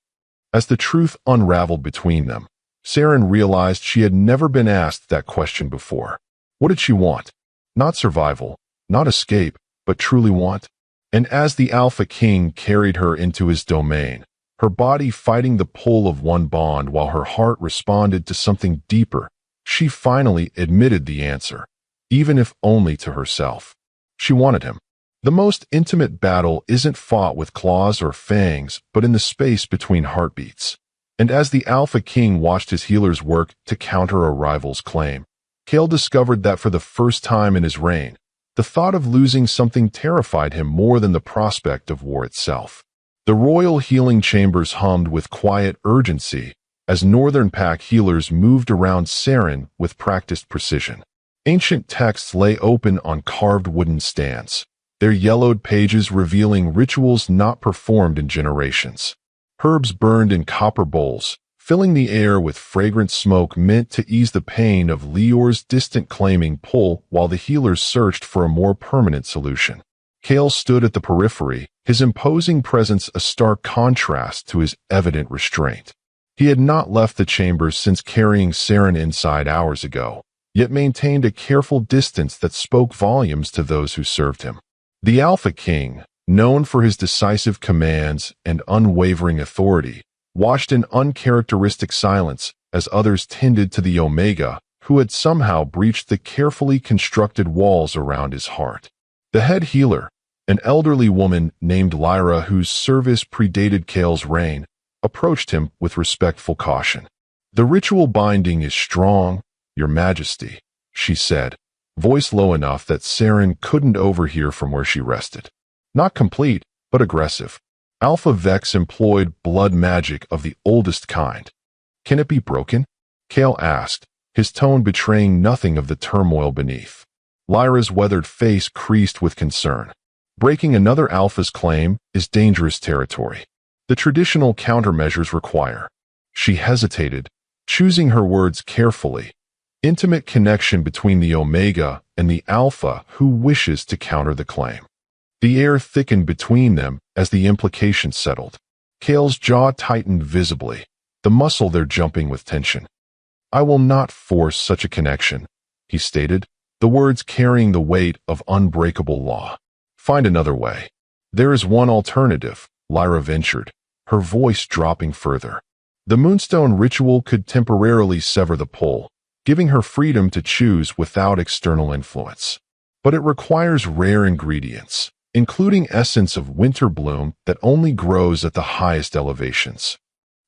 As the truth unraveled between them, Seren realized she had never been asked that question before. What did she want? Not survival, not escape, but truly want? And as the Alpha King carried her into his domain, her body fighting the pull of one bond while her heart responded to something deeper, she finally admitted the answer, even if only to herself. She wanted him. The most intimate battle isn't fought with claws or fangs, but in the space between heartbeats. And as the Alpha King watched his healers work to counter a rival's claim, Cale discovered that for the first time in his reign, the thought of losing something terrified him more than the prospect of war itself. The royal healing chambers hummed with quiet urgency as Northern Pack healers moved around Seren with practiced precision. Ancient texts lay open on carved wooden stands, their yellowed pages revealing rituals not performed in generations. Herbs burned in copper bowls, filling the air with fragrant smoke meant to ease the pain of Lior's distant claiming pull while the healers searched for a more permanent solution. Cale stood at the periphery, his imposing presence a stark contrast to his evident restraint. He had not left the chambers since carrying Seren inside hours ago, yet maintained a careful distance that spoke volumes to those who served him. The Alpha King, known for his decisive commands and unwavering authority, watched in uncharacteristic silence as others tended to the Omega, who had somehow breached the carefully constructed walls around his heart. The head healer, an elderly woman named Lyra whose service predated Cale's reign, approached him with respectful caution. "The ritual binding is strong, Your Majesty," she said, voice low enough that Seren couldn't overhear from where she rested. Not complete, but aggressive. Alpha Vex employed blood magic of the oldest kind. "Can it be broken?" Cale asked, his tone betraying nothing of the turmoil beneath. Lyra's weathered face creased with concern. "Breaking another Alpha's claim is dangerous territory. The traditional countermeasures require." She hesitated, choosing her words carefully. "Intimate connection between the Omega and the Alpha who wishes to counter the claim." The air thickened between them as the implication settled. Cale's jaw tightened visibly, the muscle there jumping with tension. "I will not force such a connection," he stated, the words carrying the weight of unbreakable law. "Find another way." "There is one alternative," Lyra ventured, her voice dropping further. "The Moonstone ritual could temporarily sever the pull, giving her freedom to choose without external influence. But it requires rare ingredients, including essence of winter bloom that only grows at the highest elevations.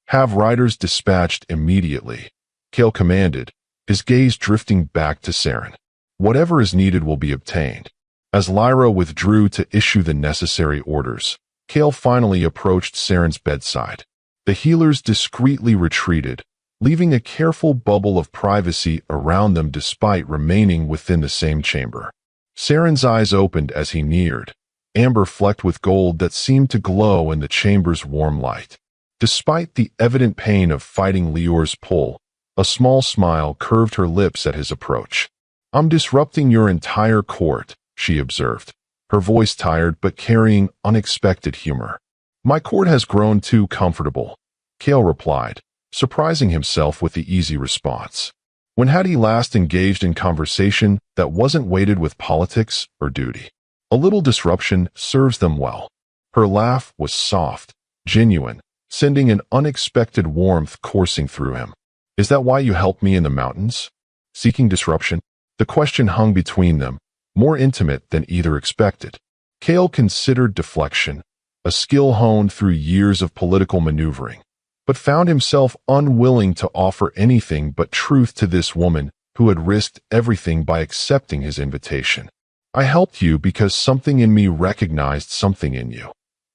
"Have riders dispatched immediately," Cale commanded, his gaze drifting back to Seren. "Whatever is needed will be obtained." As Lyra withdrew to issue the necessary orders, Cale finally approached Seren's bedside. The healers discreetly retreated, leaving a careful bubble of privacy around them despite remaining within the same chamber. Seren's eyes opened as he neared, amber flecked with gold that seemed to glow in the chamber's warm light. Despite the evident pain of fighting Lior's pull, a small smile curved her lips at his approach. "I'm disrupting your entire court," she observed, her voice tired but carrying unexpected humor. "My court has grown too comfortable," Cale replied, surprising himself with the easy response. When had he last engaged in conversation that wasn't weighted with politics or duty? A little disruption serves them well. Her laugh was soft, genuine, sending an unexpected warmth coursing through him. "Is that why you helped me in the mountains?" Seeking disruption? The question hung between them, more intimate than either expected. Cale considered deflection, a skill honed through years of political maneuvering, but found himself unwilling to offer anything but truth to this woman who had risked everything by accepting his invitation. "I helped you because something in me recognized something in you,"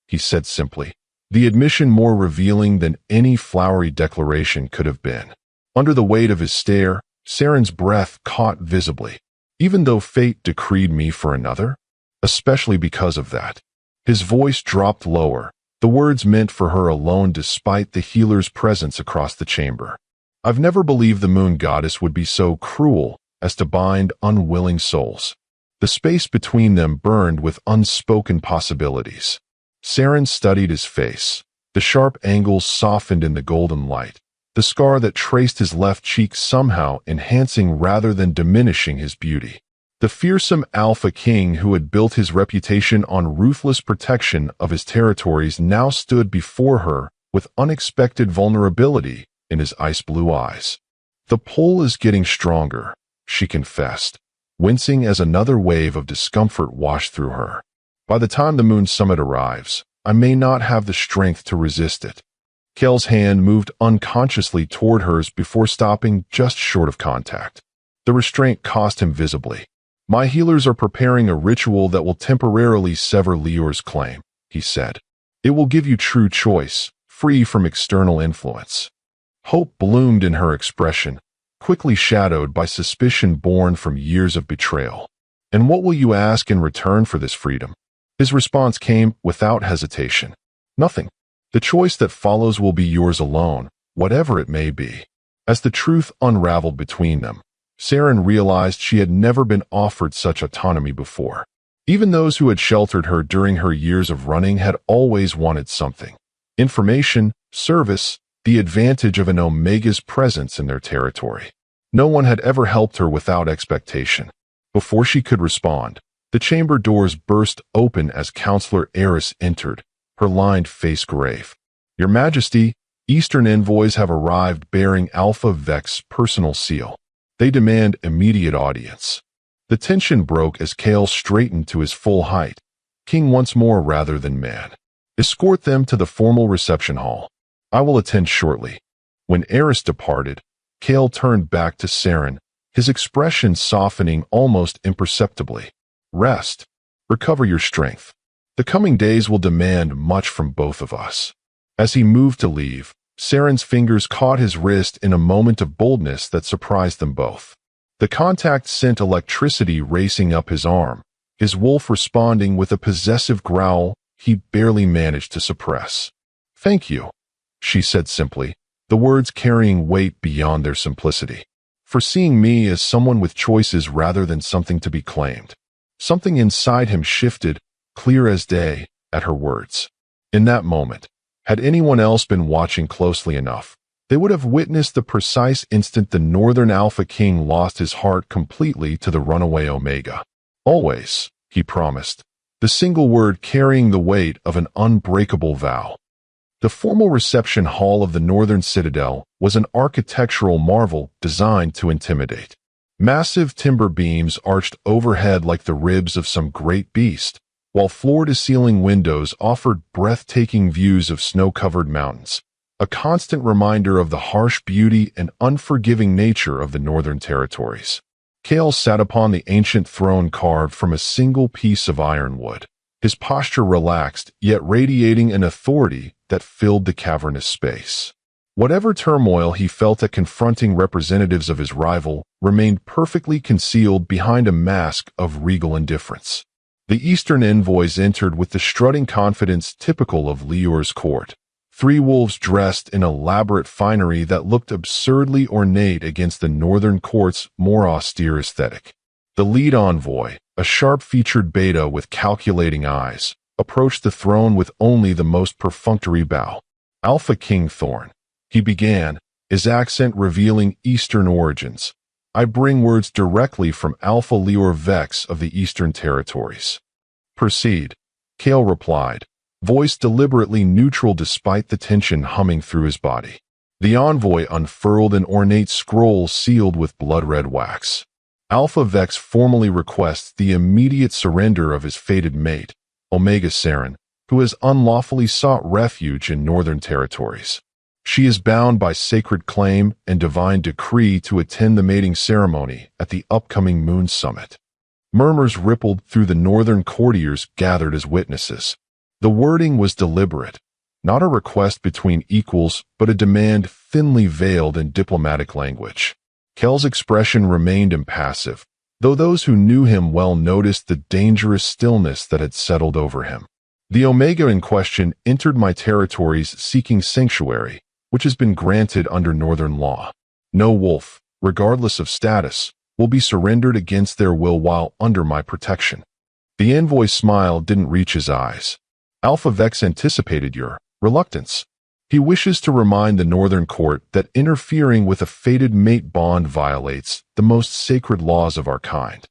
he said simply, the admission more revealing than any flowery declaration could have been. Under the weight of his stare, Seren's breath caught visibly. "Even though fate decreed me for another? Especially because of that." His voice dropped lower, the words meant for her alone despite the healer's presence across the chamber. "I've never believed the moon goddess would be so cruel as to bind unwilling souls." The space between them burned with unspoken possibilities. Seren studied his face. The sharp angles softened in the golden light, the scar that traced his left cheek somehow enhancing rather than diminishing his beauty. The fearsome Alpha King who had built his reputation on ruthless protection of his territories now stood before her with unexpected vulnerability in his ice-blue eyes. "The pull is getting stronger," she confessed, wincing as another wave of discomfort washed through her. "By the time the moon summit arrives, I may not have the strength to resist it." Kel's hand moved unconsciously toward hers before stopping just short of contact. The restraint cost him visibly. "My healers are preparing a ritual that will temporarily sever Lior's claim," he said. "It will give you true choice, free from external influence." Hope bloomed in her expression, quickly shadowed by suspicion born from years of betrayal. "And what will you ask in return for this freedom?" His response came without hesitation. "Nothing. The choice that follows will be yours alone, whatever it may be." As the truth unraveled between them, Seren realized she had never been offered such autonomy before. Even those who had sheltered her during her years of running had always wanted something: information, service, the advantage of an Omega's presence in their territory. No one had ever helped her without expectation. Before she could respond, the chamber doors burst open as Counselor Eris entered, her lined face grave. "Your Majesty, Eastern envoys have arrived bearing Alpha Vex personal seal. They demand immediate audience." The tension broke as Kale straightened to his full height, king once more rather than man. "Escort them to the formal reception hall. I will attend shortly." When Eris departed, Kale turned back to Seren, his expression softening almost imperceptibly. "Rest. Recover your strength. The coming days will demand much from both of us." As he moved to leave, Seren's fingers caught his wrist in a moment of boldness that surprised them both. The contact sent electricity racing up his arm, his wolf responding with a possessive growl he barely managed to suppress. "Thank you," she said simply, the words carrying weight beyond their simplicity. "For seeing me as someone with choices rather than something to be claimed." Something inside him shifted, clear as day, at her words. In that moment, had anyone else been watching closely enough, they would have witnessed the precise instant the Northern Alpha King lost his heart completely to the runaway Omega. "Always," he promised, the single word carrying the weight of an unbreakable vow. The formal reception hall of the Northern Citadel was an architectural marvel designed to intimidate. Massive timber beams arched overhead like the ribs of some great beast, while floor-to-ceiling windows offered breathtaking views of snow-covered mountains, a constant reminder of the harsh beauty and unforgiving nature of the Northern Territories. Kale sat upon the ancient throne carved from a single piece of ironwood, his posture relaxed yet radiating an authority that filled the cavernous space. Whatever turmoil he felt at confronting representatives of his rival remained perfectly concealed behind a mask of regal indifference. The Eastern envoys entered with the strutting confidence typical of Lior's court, three wolves dressed in elaborate finery that looked absurdly ornate against the Northern court's more austere aesthetic. The lead envoy, a sharp-featured beta with calculating eyes, approached the throne with only the most perfunctory bow. "Alpha King Thorn," he began, his accent revealing Eastern origins. "I bring words directly from Alpha Lior Vex of the Eastern Territories." "Proceed," Kale replied, voice deliberately neutral despite the tension humming through his body. The envoy unfurled an ornate scroll sealed with blood-red wax. "Alpha Vex formally requests the immediate surrender of his fated mate, Omega Seren, who has unlawfully sought refuge in Northern Territories. She is bound by sacred claim and divine decree to attend the mating ceremony at the upcoming moon summit." Murmurs rippled through the Northern courtiers gathered as witnesses. The wording was deliberate, not a request between equals, but a demand thinly veiled in diplomatic language. Kel's expression remained impassive, though those who knew him well noticed the dangerous stillness that had settled over him. "The Omega in question entered my territories seeking sanctuary, which has been granted under Northern law. No wolf, regardless of status, will be surrendered against their will while under my protection." The envoy's smile didn't reach his eyes. "Alpha Vex anticipated your reluctance. He wishes to remind the Northern Court that interfering with a fated mate bond violates the most sacred laws of our kind."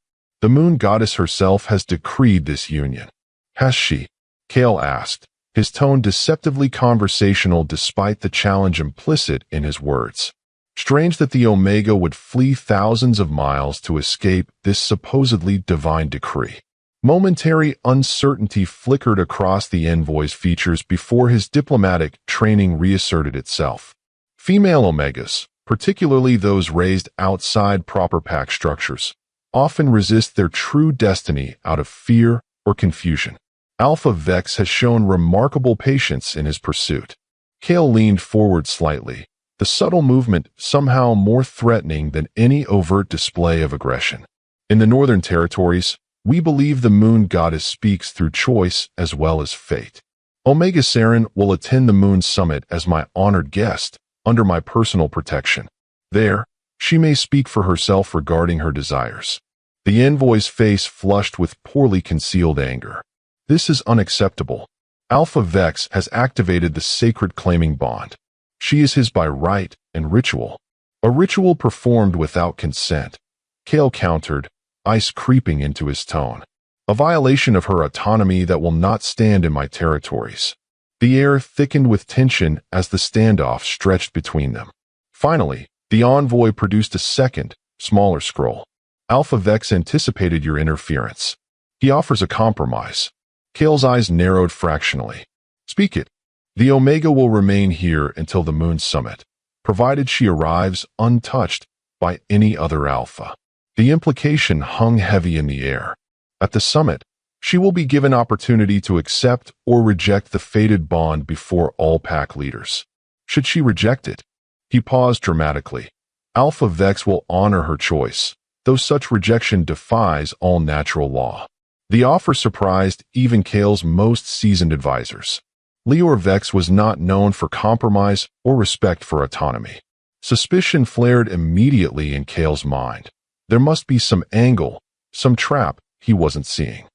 The moon goddess herself has decreed this union. Has she? Kale asked, his tone deceptively conversational despite the challenge implicit in his words. Strange that the Omega would flee thousands of miles to escape this supposedly divine decree. Momentary uncertainty flickered across the envoy's features before his diplomatic training reasserted itself. Female Omegas, particularly those raised outside proper pack structures, often resist their true destiny out of fear or confusion. Alpha Vex has shown remarkable patience in his pursuit. Kale leaned forward slightly, the subtle movement somehow more threatening than any overt display of aggression. In the Northern Territories, we believe the moon goddess speaks through choice as well as fate. Omega Seren will attend the moon summit as my honored guest, under my personal protection. There, she may speak for herself regarding her desires. The envoy's face flushed with poorly concealed anger. This is unacceptable. Alpha Vex has activated the sacred claiming bond. She is his by right and ritual. A ritual performed without consent. Kale countered, ice creeping into his tone. A violation of her autonomy that will not stand in my territories. The air thickened with tension as the standoff stretched between them. Finally, the envoy produced a second, smaller scroll. Alpha Vex anticipated your interference. He offers a compromise. Kale's eyes narrowed fractionally. Speak it. The Omega will remain here until the moon summit, provided she arrives untouched by any other Alpha. The implication hung heavy in the air. At the summit, she will be given opportunity to accept or reject the fated bond before all pack leaders. Should she reject it? He paused dramatically. Alpha Vex will honor her choice, though such rejection defies all natural law. The offer surprised even Kale's most seasoned advisors. Lior Vex was not known for compromise or respect for autonomy. Suspicion flared immediately in Kale's mind. There must be some angle, some trap he wasn't seeing.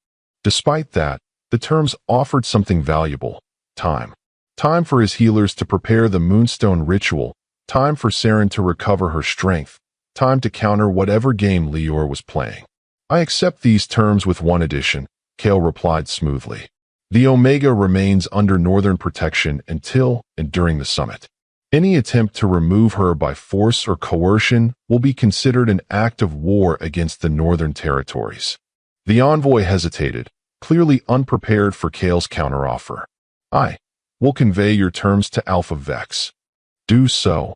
Despite that, the terms offered something valuable: time. Time for his healers to prepare the Moonstone ritual, time for Seren to recover her strength, time to counter whatever game Lior was playing. I accept these terms with one addition, Kale replied smoothly. The Omega remains under Northern protection until and during the summit. Any attempt to remove her by force or coercion will be considered an act of war against the Northern Territories. The envoy hesitated, clearly unprepared for Kale's counteroffer. I will convey your terms to Alpha Vex. Do so,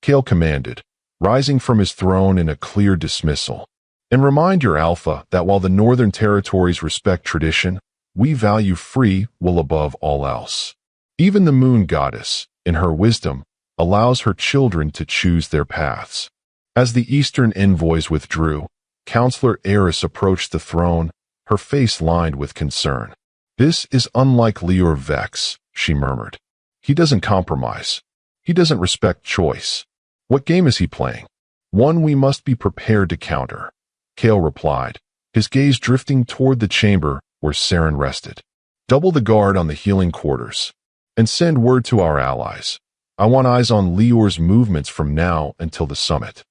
Kale commanded, rising from his throne in a clear dismissal. And remind your Alpha that while the Northern Territories respect tradition, we value free will above all else. Even the moon goddess, in her wisdom, allows her children to choose their paths. As the Eastern envoys withdrew, Counselor Eris approached the throne, her face lined with concern. This is unlike Lior Vex, she murmured. He doesn't compromise. He doesn't respect choice. What game is he playing? One we must be prepared to counter. Kale replied, his gaze drifting toward the chamber where Seren rested. Double the guard on the healing quarters. And send word to our allies. I want eyes on Lior's movements from now until the summit.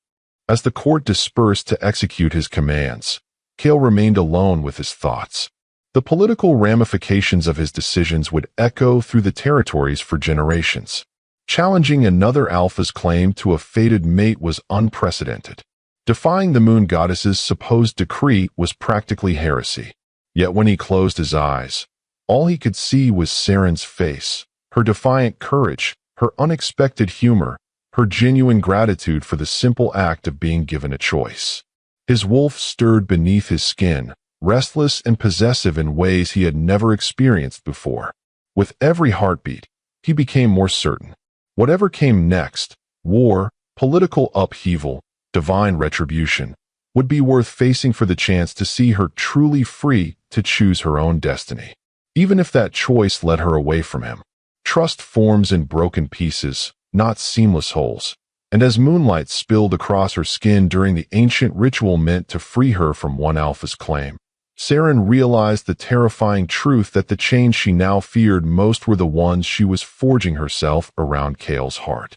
As the court dispersed to execute his commands, Kale remained alone with his thoughts. The political ramifications of his decisions would echo through the territories for generations. Challenging another Alpha's claim to a fated mate was unprecedented. Defying the moon goddess's supposed decree was practically heresy. Yet when he closed his eyes, all he could see was Seren's face, her defiant courage, her unexpected humor, her genuine gratitude for the simple act of being given a choice. His wolf stirred beneath his skin, restless and possessive in ways he had never experienced before. With every heartbeat, he became more certain. Whatever came next, war, political upheaval, divine retribution, would be worth facing for the chance to see her truly free to choose her own destiny. Even if that choice led her away from him. Trust forms in broken pieces, not seamless wholes. And as moonlight spilled across her skin during the ancient ritual meant to free her from one Alpha's claim, Seren realized the terrifying truth that the chains she now feared most were the ones she was forging herself around Kale's heart.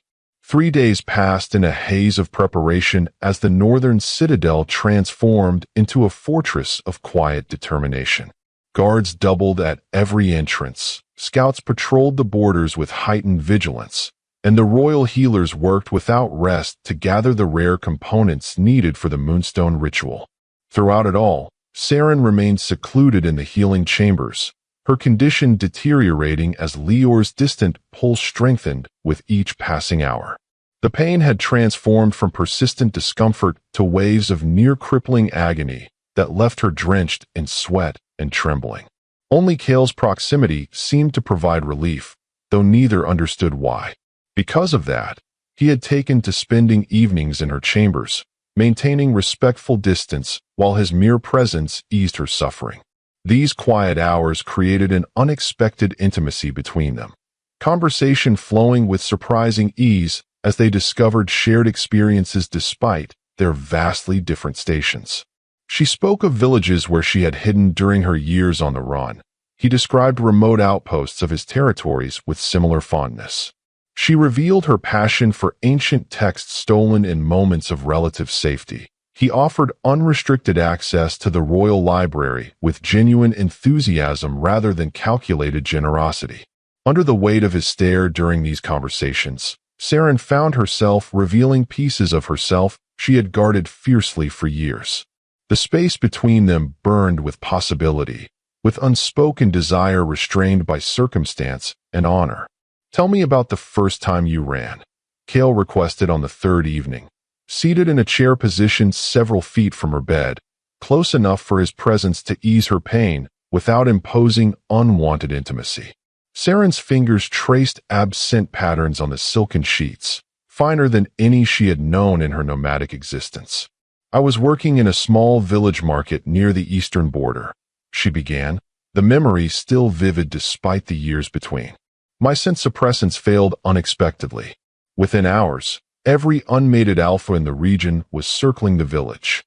3 days passed in a haze of preparation as the northern citadel transformed into a fortress of quiet determination. Guards doubled at every entrance, scouts patrolled the borders with heightened vigilance, and the royal healers worked without rest to gather the rare components needed for the Moonstone ritual. Throughout it all, Seren remained secluded in the healing chambers, her condition deteriorating as Lior's distant pull strengthened with each passing hour. The pain had transformed from persistent discomfort to waves of near-crippling agony that left her drenched in sweat and trembling. Only Kale's proximity seemed to provide relief, though neither understood why. Because of that, he had taken to spending evenings in her chambers, maintaining respectful distance while his mere presence eased her suffering. These quiet hours created an unexpected intimacy between them, conversation flowing with surprising ease as they discovered shared experiences despite their vastly different stations. She spoke of villages where she had hidden during her years on the run. He described remote outposts of his territories with similar fondness. She revealed her passion for ancient texts stolen in moments of relative safety. He offered unrestricted access to the royal library with genuine enthusiasm rather than calculated generosity. Under the weight of his stare during these conversations, Seren found herself revealing pieces of herself she had guarded fiercely for years. The space between them burned with possibility, with unspoken desire restrained by circumstance and honor. "Tell me about the first time you ran," Kale requested on the third evening. Seated in a chair positioned several feet from her bed, close enough for his presence to ease her pain without imposing unwanted intimacy. Seren's fingers traced absent patterns on the silken sheets, finer than any she had known in her nomadic existence. "I was working in a small village market near the eastern border," she began, the memory still vivid despite the years between. "My sense suppressants failed unexpectedly. Within hours, every unmated alpha in the region was circling the village."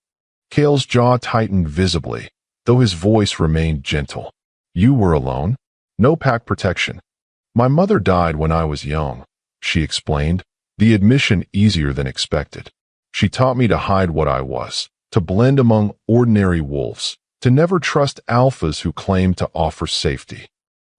Kale's jaw tightened visibly, though his voice remained gentle. "You were alone? No pack protection?" "My mother died when I was young," she explained, the admission easier than expected. "She taught me to hide what I was, to blend among ordinary wolves, to never trust alphas who claimed to offer safety."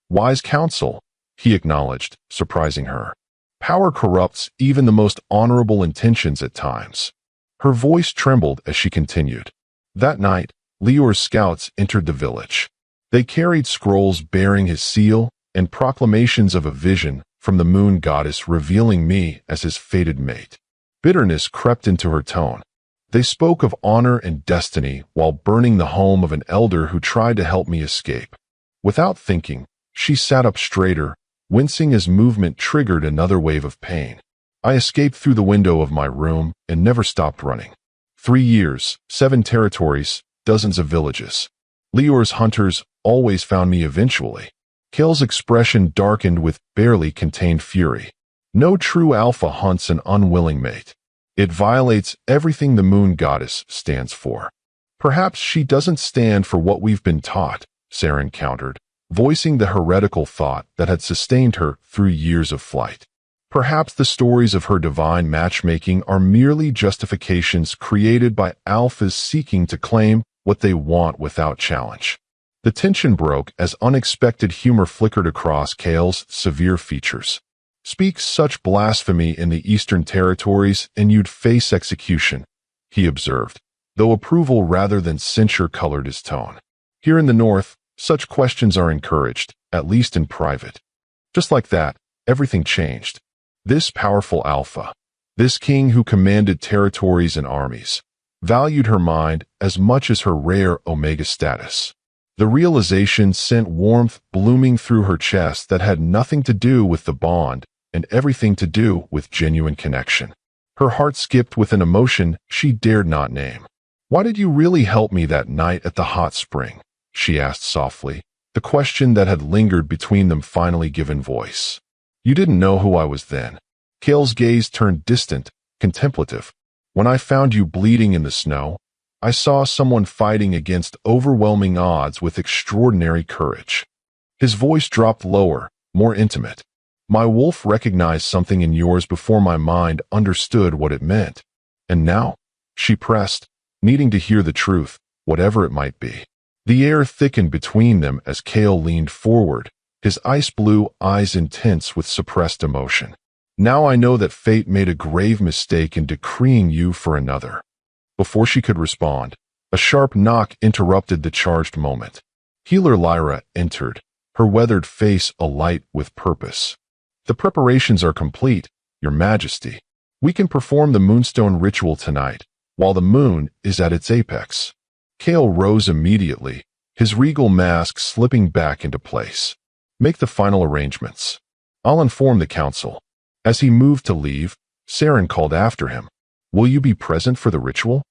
"Wise counsel," he acknowledged, surprising her. "Power corrupts even the most honorable intentions at times." Her voice trembled as she continued. "That night, Lior's scouts entered the village. They carried scrolls bearing his seal and proclamations of a vision from the moon goddess revealing me as his fated mate. Bitterness crept into her tone. They spoke of honor and destiny while burning the home of an elder who tried to help me escape. Without thinking, she sat up straighter, wincing as movement triggered another wave of pain. I escaped through the window of my room and never stopped running. 3 years, 7 territories, dozens of villages. Lior's hunters always found me eventually." Kale's expression darkened with barely contained fury. "No true alpha hunts an unwilling mate. It violates everything the moon goddess stands for." "Perhaps she doesn't stand for what we've been taught," Seren countered, voicing the heretical thought that had sustained her through years of flight. "Perhaps the stories of her divine matchmaking are merely justifications created by alphas seeking to claim what they want without challenge." The tension broke as unexpected humor flickered across Kale's severe features. "Speak such blasphemy in the Eastern Territories and you'd face execution," he observed, though approval rather than censure colored his tone. "Here in the North, such questions are encouraged, at least in private." Just like that, everything changed. This powerful alpha, this king who commanded territories and armies, valued her mind as much as her rare Omega status. The realization sent warmth blooming through her chest that had nothing to do with the bond and everything to do with genuine connection. Her heart skipped with an emotion she dared not name. "Why did you really help me that night at the hot spring?" she asked softly, the question that had lingered between them finally given voice. "You didn't know who I was then." Kale's gaze turned distant, contemplative. "When I found you bleeding in the snow, I saw someone fighting against overwhelming odds with extraordinary courage." His voice dropped lower, more intimate. My wolf recognized something in yours before my mind understood what it meant. And now? She pressed, needing to hear the truth, whatever it might be. The air thickened between them as Kale leaned forward, his ice-blue eyes intense with suppressed emotion. Now I know that fate made a grave mistake in decreeing you for another. Before she could respond, a sharp knock interrupted the charged moment. Healer Lyra entered, her weathered face alight with purpose. The preparations are complete, Your Majesty. We can perform the Moonstone ritual tonight, while the moon is at its apex. Kale rose immediately, his regal mask slipping back into place. Make the final arrangements. I'll inform the council. As he moved to leave, Seren called after him. Will you be present for the ritual?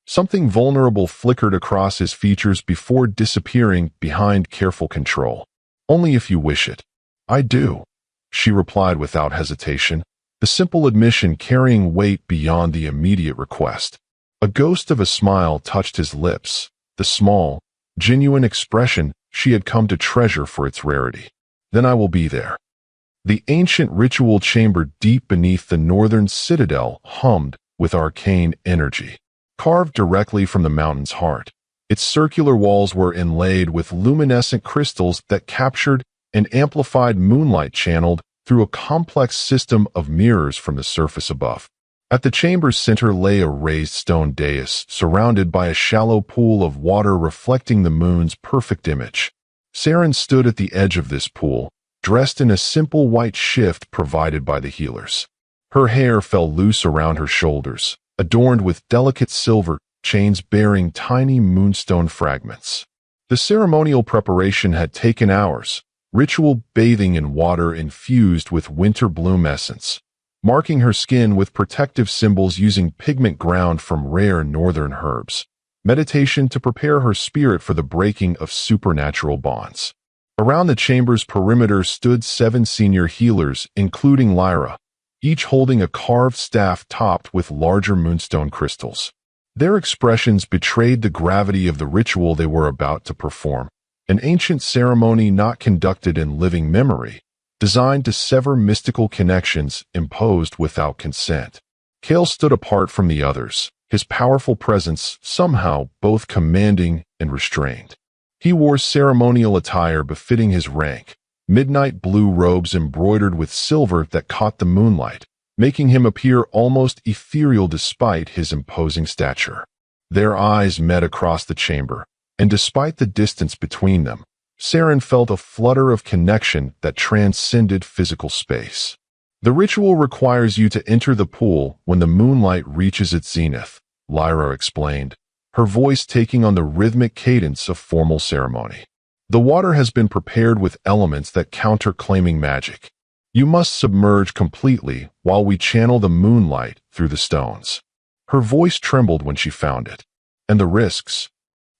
Something vulnerable flickered across his features before disappearing behind careful control. Only if you wish it. I do, she replied without hesitation, the simple admission carrying weight beyond the immediate request. A ghost of a smile touched his lips, the small, genuine expression she had come to treasure for its rarity. Then I will be there. The ancient ritual chamber deep beneath the northern citadel hummed with arcane energy. Carved directly from the mountain's heart, its circular walls were inlaid with luminescent crystals that captured and amplified moonlight channeled through a complex system of mirrors from the surface above. At the chamber's center lay a raised stone dais surrounded by a shallow pool of water reflecting the moon's perfect image. Seren stood at the edge of this pool, dressed in a simple white shift provided by the healers. Her hair fell loose around her shoulders, adorned with delicate silver chains bearing tiny moonstone fragments. The ceremonial preparation had taken hours, ritual bathing in water infused with winter bloom essence, marking her skin with protective symbols using pigment ground from rare northern herbs. Meditation to prepare her spirit for the breaking of supernatural bonds. Around the chamber's perimeter stood 7 senior healers, including Lyra, each holding a carved staff topped with larger moonstone crystals. Their expressions betrayed the gravity of the ritual they were about to perform, an ancient ceremony not conducted in living memory, designed to sever mystical connections imposed without consent. Kale stood apart from the others, his powerful presence somehow both commanding and restrained. He wore ceremonial attire befitting his rank, midnight blue robes embroidered with silver that caught the moonlight, making him appear almost ethereal despite his imposing stature. Their eyes met across the chamber, and despite the distance between them, Seren felt a flutter of connection that transcended physical space. The ritual requires you to enter the pool when the moonlight reaches its zenith, Lyra explained, her voice taking on the rhythmic cadence of formal ceremony. The water has been prepared with elements that counter claiming magic. You must submerge completely while we channel the moonlight through the stones. Her voice trembled when she found it. And the risks?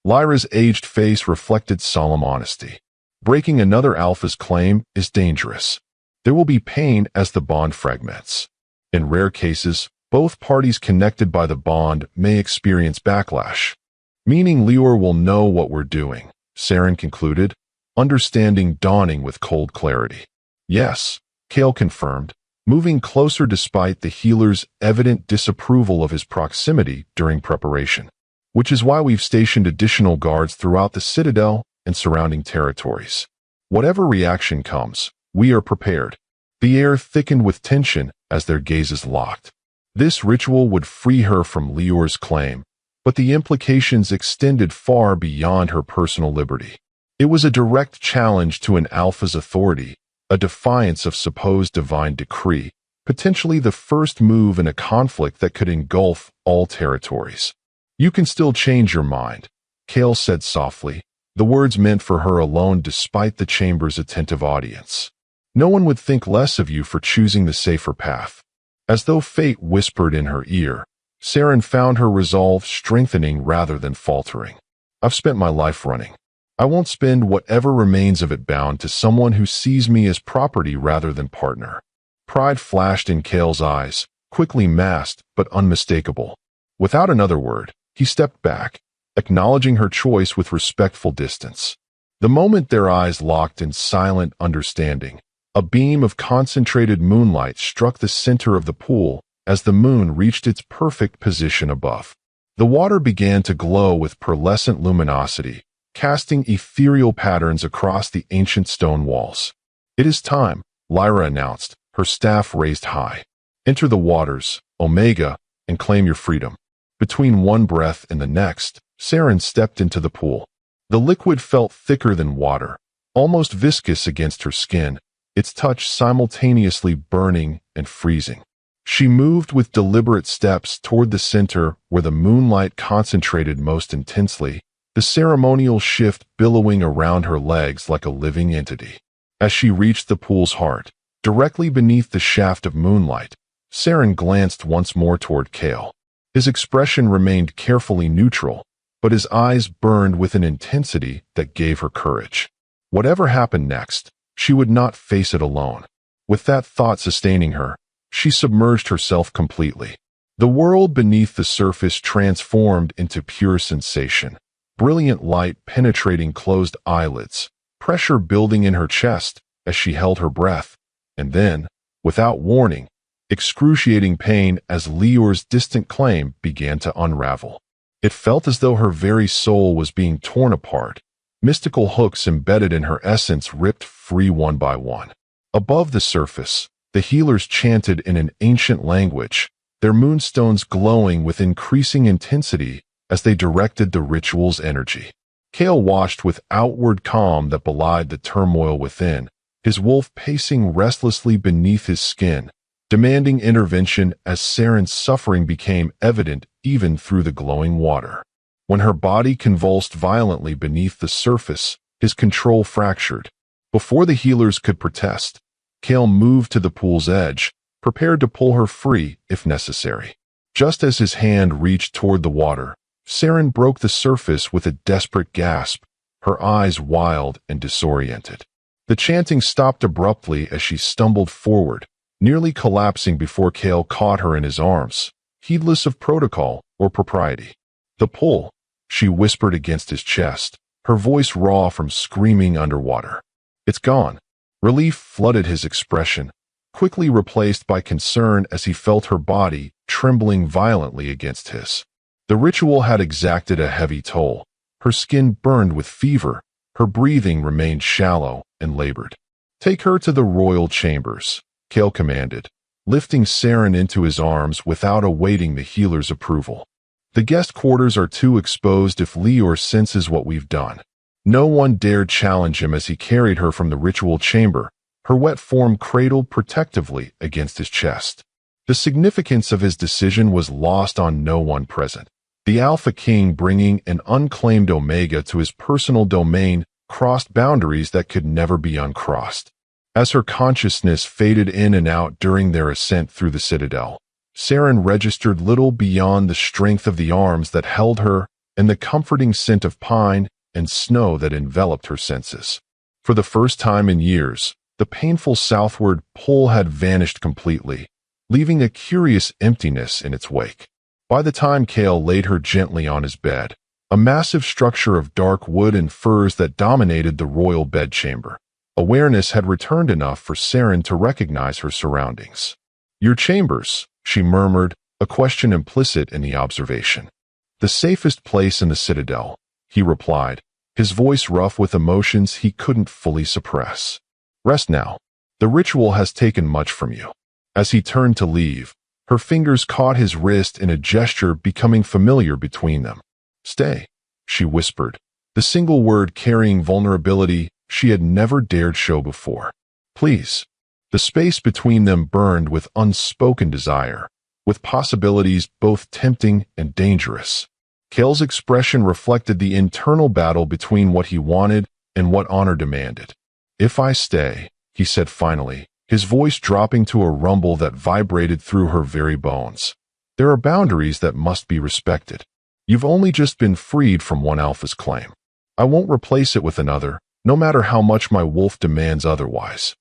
Lyra's aged face reflected solemn honesty. Breaking another alpha's claim is dangerous. There will be pain as the bond fragments. In rare cases, both parties connected by the bond may experience backlash. Meaning Lior will know what we're doing, Seren concluded, understanding dawning with cold clarity. Yes, Kale confirmed, moving closer despite the healer's evident disapproval of his proximity during preparation. Which is why we've stationed additional guards throughout the citadel and surrounding territories. Whatever reaction comes, we are prepared. The air thickened with tension as their gazes locked. This ritual would free her from Lior's claim, but the implications extended far beyond her personal liberty. It was a direct challenge to an alpha's authority, a defiance of supposed divine decree, potentially the first move in a conflict that could engulf all territories. You can still change your mind, Kale said softly, the words meant for her alone despite the chamber's attentive audience. No one would think less of you for choosing the safer path. As though fate whispered in her ear, Seren found her resolve strengthening rather than faltering. I've spent my life running. I won't spend whatever remains of it bound to someone who sees me as property rather than partner. Pride flashed in Kale's eyes, quickly masked but unmistakable. Without another word, he stepped back, acknowledging her choice with respectful distance. The moment their eyes locked in silent understanding, A beam of concentrated moonlight struck the center of the pool as the moon reached its perfect position above. The water began to glow with pearlescent luminosity, casting ethereal patterns across the ancient stone walls. "It is time," Lyra announced, her staff raised high. "Enter the waters, Omega, and claim your freedom." Between one breath and the next, Seren stepped into the pool. The liquid felt thicker than water, almost viscous against her skin, its touch simultaneously burning and freezing. She moved with deliberate steps toward the center where the moonlight concentrated most intensely, the ceremonial shift billowing around her legs like a living entity. As she reached the pool's heart, directly beneath the shaft of moonlight, Seren glanced once more toward Kale. His expression remained carefully neutral, but his eyes burned with an intensity that gave her courage. Whatever happened next, she would not face it alone. With that thought sustaining her, she submerged herself completely. The world beneath the surface transformed into pure sensation. Brilliant light penetrating closed eyelids, pressure building in her chest as she held her breath, and then, without warning, excruciating pain as Lior's distant claim began to unravel. It felt as though her very soul was being torn apart, mystical hooks embedded in her essence ripped free one by one. Above the surface, the healers chanted in an ancient language, their moonstones glowing with increasing intensity as they directed the ritual's energy. Kale watched with outward calm that belied the turmoil within, his wolf pacing restlessly beneath his skin, demanding intervention as Seren's suffering became evident even through the glowing water. When her body convulsed violently beneath the surface, his control fractured. Before the healers could protest, Kale moved to the pool's edge, prepared to pull her free if necessary. Just as his hand reached toward the water, Seren broke the surface with a desperate gasp, her eyes wild and disoriented. The chanting stopped abruptly as she stumbled forward, nearly collapsing before Kale caught her in his arms, heedless of protocol or propriety. "The pull," she whispered against his chest, her voice raw from screaming underwater. "It's gone." Relief flooded his expression, quickly replaced by concern as he felt her body trembling violently against his. The ritual had exacted a heavy toll. Her skin burned with fever, her breathing remained shallow and labored. "Take her to the royal chambers," Kale commanded, lifting Seren into his arms without awaiting the healer's approval. "The guest quarters are too exposed if Lior senses what we've done." No one dared challenge him as he carried her from the ritual chamber, her wet form cradled protectively against his chest. The significance of his decision was lost on no one present. The Alpha King bringing an unclaimed Omega to his personal domain crossed boundaries that could never be uncrossed. As her consciousness faded in and out during their ascent through the citadel, Seren registered little beyond the strength of the arms that held her and the comforting scent of pine and snow that enveloped her senses. For the first time in years, the painful southward pull had vanished completely, leaving a curious emptiness in its wake. By the time Kale laid her gently on his bed, a massive structure of dark wood and furs that dominated the royal bedchamber, awareness had returned enough for Seren to recognize her surroundings. "Your chambers," she murmured, a question implicit in the observation. "The safest place in the citadel," he replied, his voice rough with emotions he couldn't fully suppress. "Rest now. The ritual has taken much from you." As he turned to leave, her fingers caught his wrist in a gesture becoming familiar between them. "Stay," she whispered, the single word carrying vulnerability she had never dared show before. "Please." The space between them burned with unspoken desire, with possibilities both tempting and dangerous. Kale's expression reflected the internal battle between what he wanted and what honor demanded. "If I stay," he said finally, his voice dropping to a rumble that vibrated through her very bones, "there are boundaries that must be respected. You've only just been freed from one Alpha's claim. I won't replace it with another, no matter how much my wolf demands otherwise."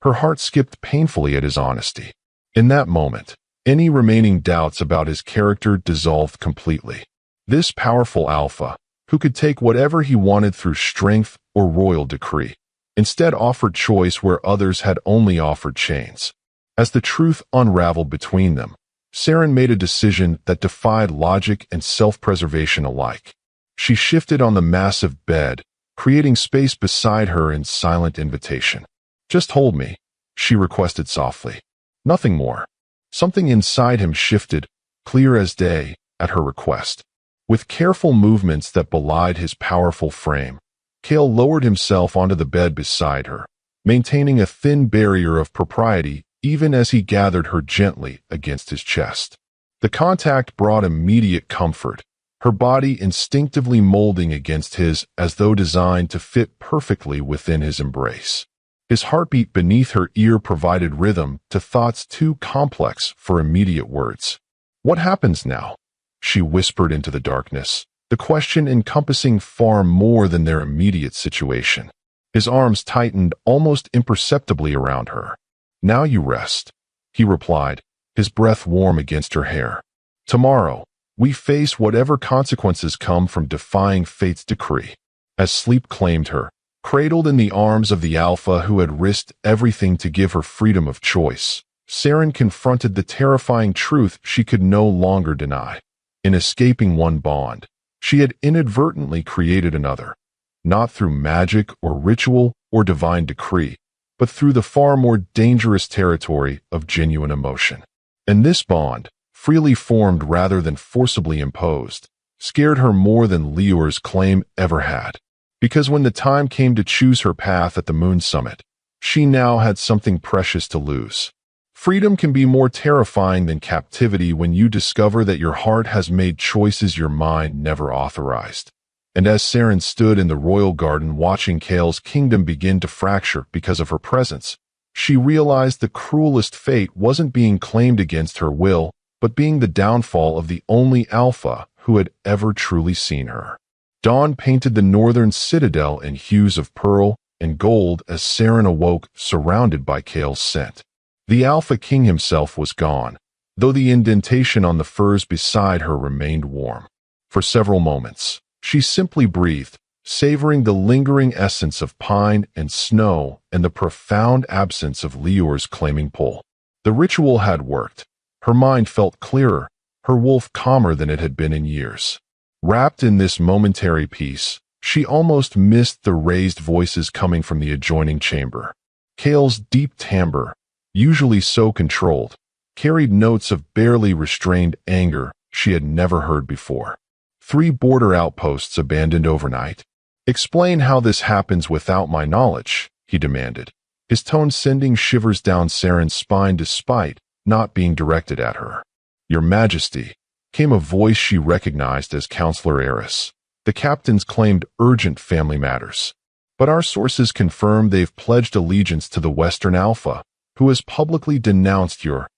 Her heart skipped painfully at his honesty. In that moment, any remaining doubts about his character dissolved completely. This powerful Alpha, who could take whatever he wanted through strength or royal decree, instead offered choice where others had only offered chains. As the truth unraveled between them, Seren made a decision that defied logic and self-preservation alike. She shifted on the massive bed, creating space beside her in silent invitation. "Just hold me," she requested softly. Nothing more. Something inside him shifted, clear as day, at her request. With careful movements that belied his powerful frame, Cale lowered himself onto the bed beside her, maintaining a thin barrier of propriety even as he gathered her gently against his chest. The contact brought immediate comfort, her body instinctively molding against his as though designed to fit perfectly within his embrace. His heartbeat beneath her ear provided rhythm to thoughts too complex for immediate words. "What happens now?" she whispered into the darkness, the question encompassing far more than their immediate situation. His arms tightened almost imperceptibly around her. "Now you rest," he replied, his breath warm against her hair. "Tomorrow, we face whatever consequences come from defying fate's decree." As sleep claimed her, cradled in the arms of the Alpha who had risked everything to give her freedom of choice, Seren confronted the terrifying truth she could no longer deny. In escaping one bond, she had inadvertently created another, not through magic or ritual or divine decree, but through the far more dangerous territory of genuine emotion. And this bond, freely formed rather than forcibly imposed, scared her more than Lior's claim ever had. Because when the time came to choose her path at the moon summit, she now had something precious to lose. Freedom can be more terrifying than captivity when you discover that your heart has made choices your mind never authorized. And as Seren stood in the royal garden watching Cale's kingdom begin to fracture because of her presence, she realized the cruelest fate wasn't being claimed against her will, but being the downfall of the only Alpha who had ever truly seen her. Dawn painted the northern citadel in hues of pearl and gold as Seren awoke, surrounded by Cale's scent. The Alpha King himself was gone, though the indentation on the furs beside her remained warm. For several moments, she simply breathed, savoring the lingering essence of pine and snow and the profound absence of Lior's claiming pull. The ritual had worked. Her mind felt clearer, her wolf calmer than it had been in years. Wrapped in this momentary peace, she almost missed the raised voices coming from the adjoining chamber. Cale's deep timbre, usually so controlled, carried notes of barely restrained anger she had never heard before. 3 border outposts abandoned overnight. "Explain how this happens without my knowledge," he demanded, his tone sending shivers down Seren's spine despite not being directed at her. "Your Majesty," came a voice she recognized as Counselor Eris. "The captains claimed urgent family matters. But our sources confirm they've pledged allegiance to the Western Alpha, who has publicly denounced your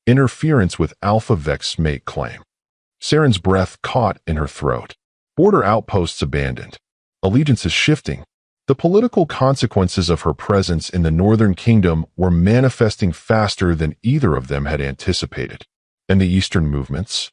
interference with Alpha Vex mate claim." Seren's breath caught in her throat. Border outposts abandoned. Allegiances shifting. The political consequences of her presence in the Northern Kingdom were manifesting faster than either of them had anticipated. "And the Eastern movements?"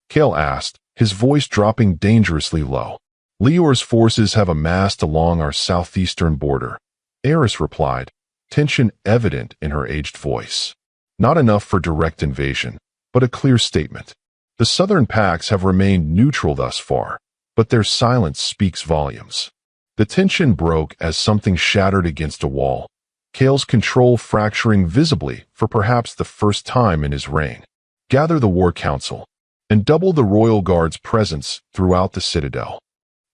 Cale asked, his voice dropping dangerously low. "Lior's forces have amassed along our southeastern border," Eris replied, tension evident in her aged voice. "Not enough for direct invasion, but a clear statement. The southern packs have remained neutral thus far, but their silence speaks volumes." The tension broke as something shattered against a wall, Cale's control fracturing visibly for perhaps the first time in his reign. "Gather the War Council, and double the Royal Guard's presence throughout the citadel."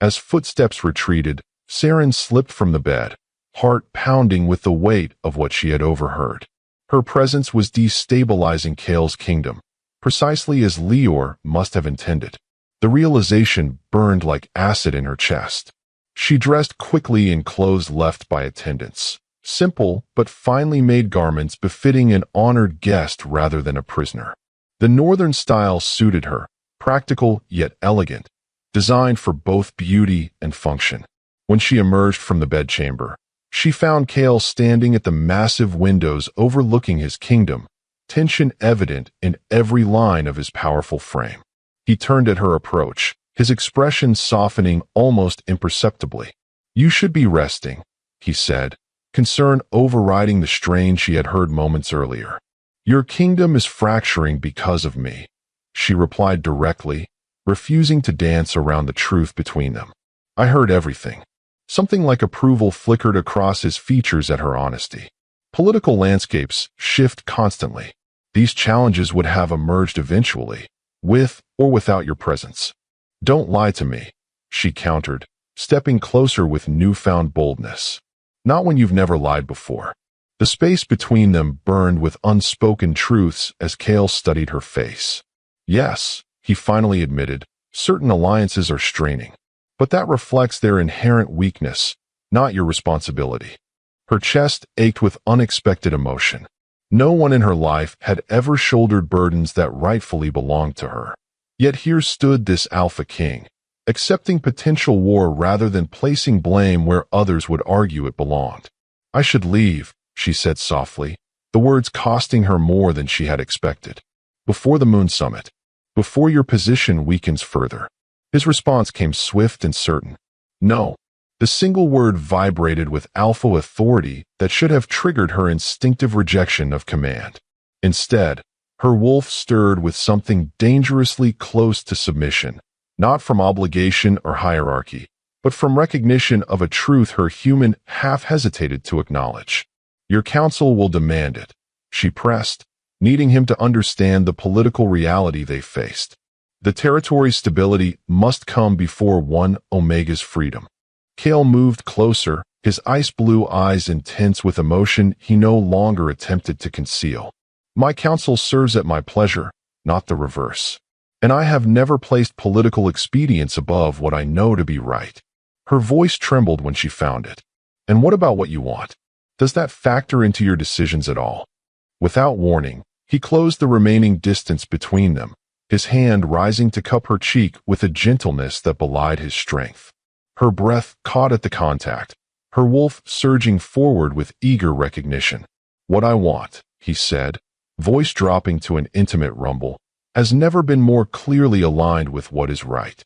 As footsteps retreated, Seren slipped from the bed, heart pounding with the weight of what she had overheard. Her presence was destabilizing Cale's kingdom, precisely as Lior must have intended. The realization burned like acid in her chest. She dressed quickly in clothes left by attendants, simple but finely made garments befitting an honored guest rather than a prisoner. The northern style suited her, practical yet elegant, designed for both beauty and function. When she emerged from the bedchamber, she found Cale standing at the massive windows overlooking his kingdom, tension evident in every line of his powerful frame. He turned at her approach, his expression softening almost imperceptibly. "You should be resting," he said, concern overriding the strain she had heard moments earlier. "Your kingdom is fracturing because of me," she replied directly, refusing to dance around the truth between them. "I heard everything." Something like approval flickered across his features at her honesty. Political landscapes shift constantly. These challenges would have emerged eventually, with or without your presence. "Don't lie to me," she countered, stepping closer with newfound boldness. "Not when you've never lied before." The space between them burned with unspoken truths as Kale studied her face. "Yes," he finally admitted, "certain alliances are straining. But that reflects their inherent weakness, not your responsibility." Her chest ached with unexpected emotion. No one in her life had ever shouldered burdens that rightfully belonged to her. Yet here stood this Alpha King, accepting potential war rather than placing blame where others would argue it belonged. "I should leave," she said softly, the words costing her more than she had expected. "Before the Moon Summit. Before your position weakens further." His response came swift and certain. "No." The single word vibrated with alpha authority that should have triggered her instinctive rejection of command. Instead, her wolf stirred with something dangerously close to submission, not from obligation or hierarchy, but from recognition of a truth her human half hesitated to acknowledge. "Your council will demand it," she pressed, needing him to understand the political reality they faced. The territory's stability must come before one Omega's freedom. Kale moved closer, his ice-blue eyes intense with emotion he no longer attempted to conceal. "My counsel serves at my pleasure, not the reverse. And I have never placed political expedience above what I know to be right." Her voice trembled when she found it. "And what about what you want? Does that factor into your decisions at all?" Without warning, he closed the remaining distance between them, his hand rising to cup her cheek with a gentleness that belied his strength. Her breath caught at the contact, her wolf surging forward with eager recognition. "What I want," he said, voice dropping to an intimate rumble, "has never been more clearly aligned with what is right."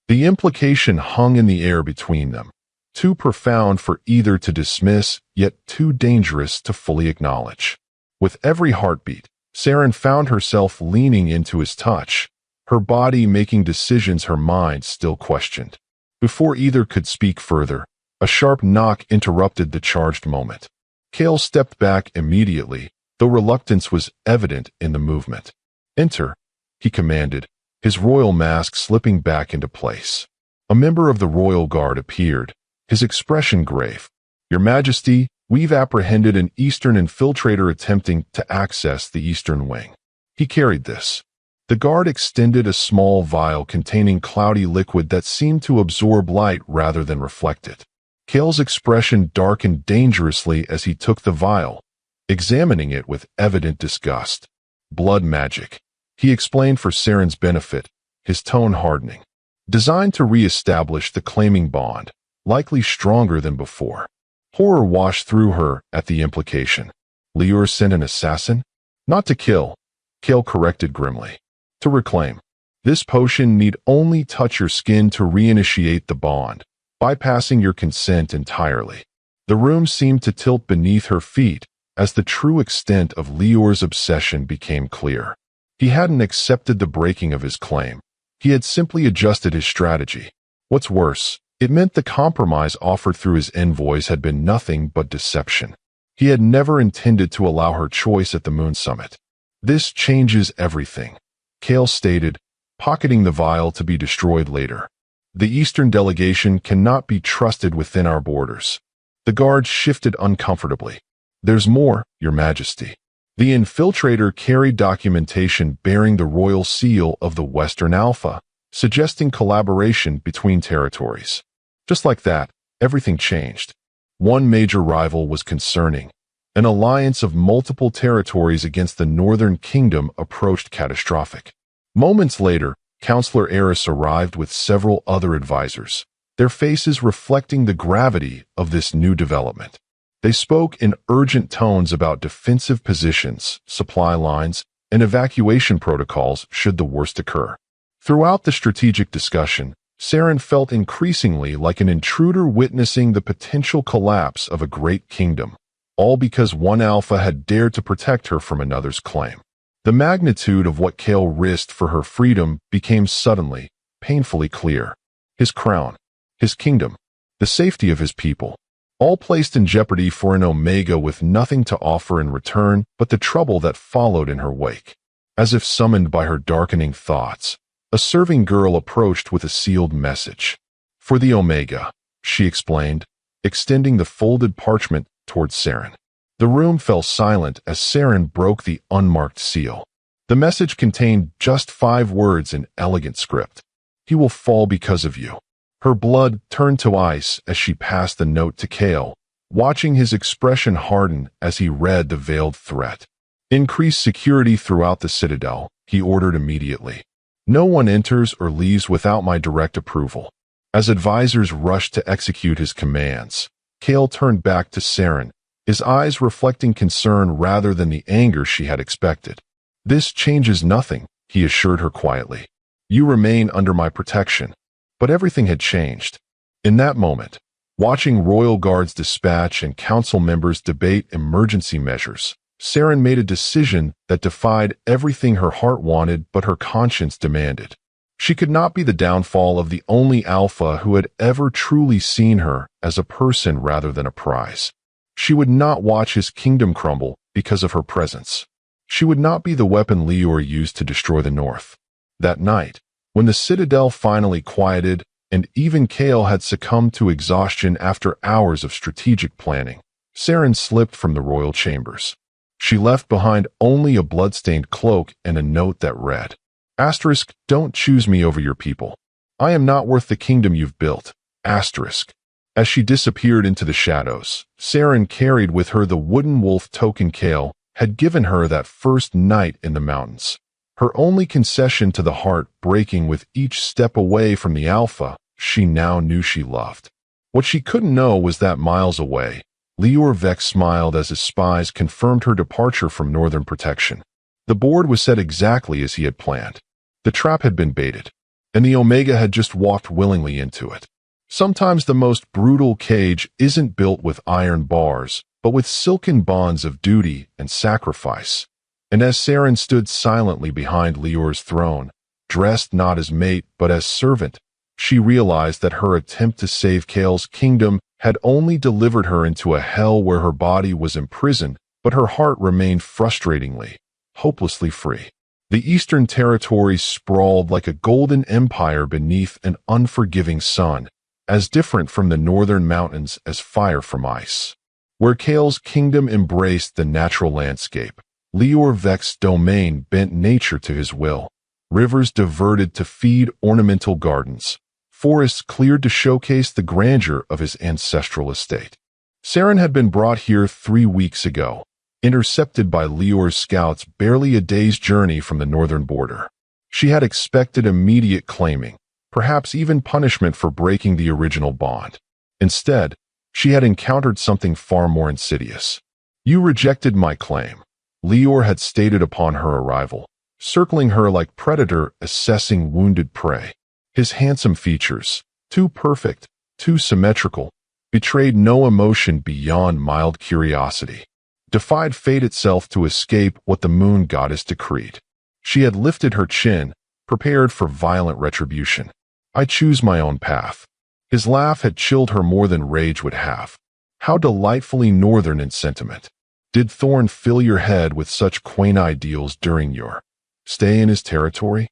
The implication hung in the air between them, too profound for either to dismiss, yet too dangerous to fully acknowledge. With every heartbeat, Seren found herself leaning into his touch, her body making decisions her mind still questioned. Before either could speak further, a sharp knock interrupted the charged moment. Kale stepped back immediately, though reluctance was evident in the movement. "Enter," he commanded, his royal mask slipping back into place. A member of the royal guard appeared, his expression grave. "Your Majesty, we've apprehended an Eastern infiltrator attempting to access the Eastern Wing." He carried this. The guard extended a small vial containing cloudy liquid that seemed to absorb light rather than reflect it. Kale's expression darkened dangerously as he took the vial, examining it with evident disgust. "Blood magic," he explained for Seren's benefit, his tone hardening. "Designed to re-establish the claiming bond, likely stronger than before." Horror washed through her at the implication. "Lior sent an assassin?" "Not to kill," Kale corrected grimly. "To reclaim. This potion need only touch your skin to reinitiate the bond, bypassing your consent entirely." The room seemed to tilt beneath her feet as the true extent of Lior's obsession became clear. He hadn't accepted the breaking of his claim. He had simply adjusted his strategy. What's worse, it meant the compromise offered through his envoys had been nothing but deception. He had never intended to allow her choice at the Moon Summit. "This changes everything," Kale stated, pocketing the vial to be destroyed later. "The Eastern delegation cannot be trusted within our borders." The guard shifted uncomfortably. "There's more, Your Majesty." The infiltrator carried documentation bearing the royal seal of the Western Alpha, suggesting collaboration between territories. Just like that, everything changed. One major rival was concerning. An alliance of multiple territories against the Northern Kingdom approached catastrophic. Moments later, Counselor Eris arrived with several other advisors, their faces reflecting the gravity of this new development. They spoke in urgent tones about defensive positions, supply lines, and evacuation protocols should the worst occur. Throughout the strategic discussion, Seren felt increasingly like an intruder witnessing the potential collapse of a great kingdom, all because one alpha had dared to protect her from another's claim. The magnitude of what Kale risked for her freedom became suddenly, painfully clear. His crown, his kingdom, the safety of his people, all placed in jeopardy for an Omega with nothing to offer in return but the trouble that followed in her wake. As if summoned by her darkening thoughts, a serving girl approached with a sealed message. "For the Omega," she explained, extending the folded parchment towards Seren. The room fell silent as Seren broke the unmarked seal. The message contained just 5 words in elegant script. "He will fall because of you." Her blood turned to ice as she passed the note to Kale, watching his expression harden as he read the veiled threat. "Increase security throughout the Citadel," he ordered immediately. "No one enters or leaves without my direct approval." As advisors rushed to execute his commands, Kale turned back to Seren, his eyes reflecting concern rather than the anger she had expected. "This changes nothing," he assured her quietly. "You remain under my protection." But everything had changed. In that moment, watching royal guards dispatch and council members debate emergency measures, Seren made a decision that defied everything her heart wanted but her conscience demanded. She could not be the downfall of the only alpha who had ever truly seen her as a person rather than a prize. She would not watch his kingdom crumble because of her presence. She would not be the weapon Lior used to destroy the North. That night, when the Citadel finally quieted and even Kale had succumbed to exhaustion after hours of strategic planning, Seren slipped from the royal chambers. She left behind only a blood-stained cloak and a note that read, *, don't choose me over your people. I am not worth the kingdom you've built. *. As she disappeared into the shadows, Seren carried with her the wooden wolf token Kale had given her that first night in the mountains. Her only concession to the heart breaking with each step away from the Alpha she now knew she loved. What she couldn't know was that miles away, Lior Vex smiled as his spies confirmed her departure from Northern Protection. The board was set exactly as he had planned. The trap had been baited, and the Omega had just walked willingly into it. Sometimes the most brutal cage isn't built with iron bars, but with silken bonds of duty and sacrifice. And as Seren stood silently behind Lior's throne, dressed not as mate but as servant, she realized that her attempt to save Kale's kingdom had only delivered her into a hell where her body was imprisoned, but her heart remained frustratingly, hopelessly free. The Eastern Territories sprawled like a golden empire beneath an unforgiving sun, as different from the northern mountains as fire from ice. Where Kale's kingdom embraced the natural landscape, Lior Vex's domain bent nature to his will. Rivers diverted to feed ornamental gardens, forests cleared to showcase the grandeur of his ancestral estate. Seren had been brought here 3 weeks ago, intercepted by Lior's scouts barely a day's journey from the northern border. She had expected immediate claiming, perhaps even punishment for breaking the original bond. Instead, she had encountered something far more insidious. "You rejected my claim," Lior had stated upon her arrival, circling her like predator assessing wounded prey. His handsome features, too perfect, too symmetrical, betrayed no emotion beyond mild curiosity. Defied fate itself to escape what the moon goddess decreed. She had lifted her chin, prepared for violent retribution. "I choose my own path." His laugh had chilled her more than rage would have. How delightfully northern in sentiment. Did Thorn fill your head with such quaint ideals during your stay in his territory?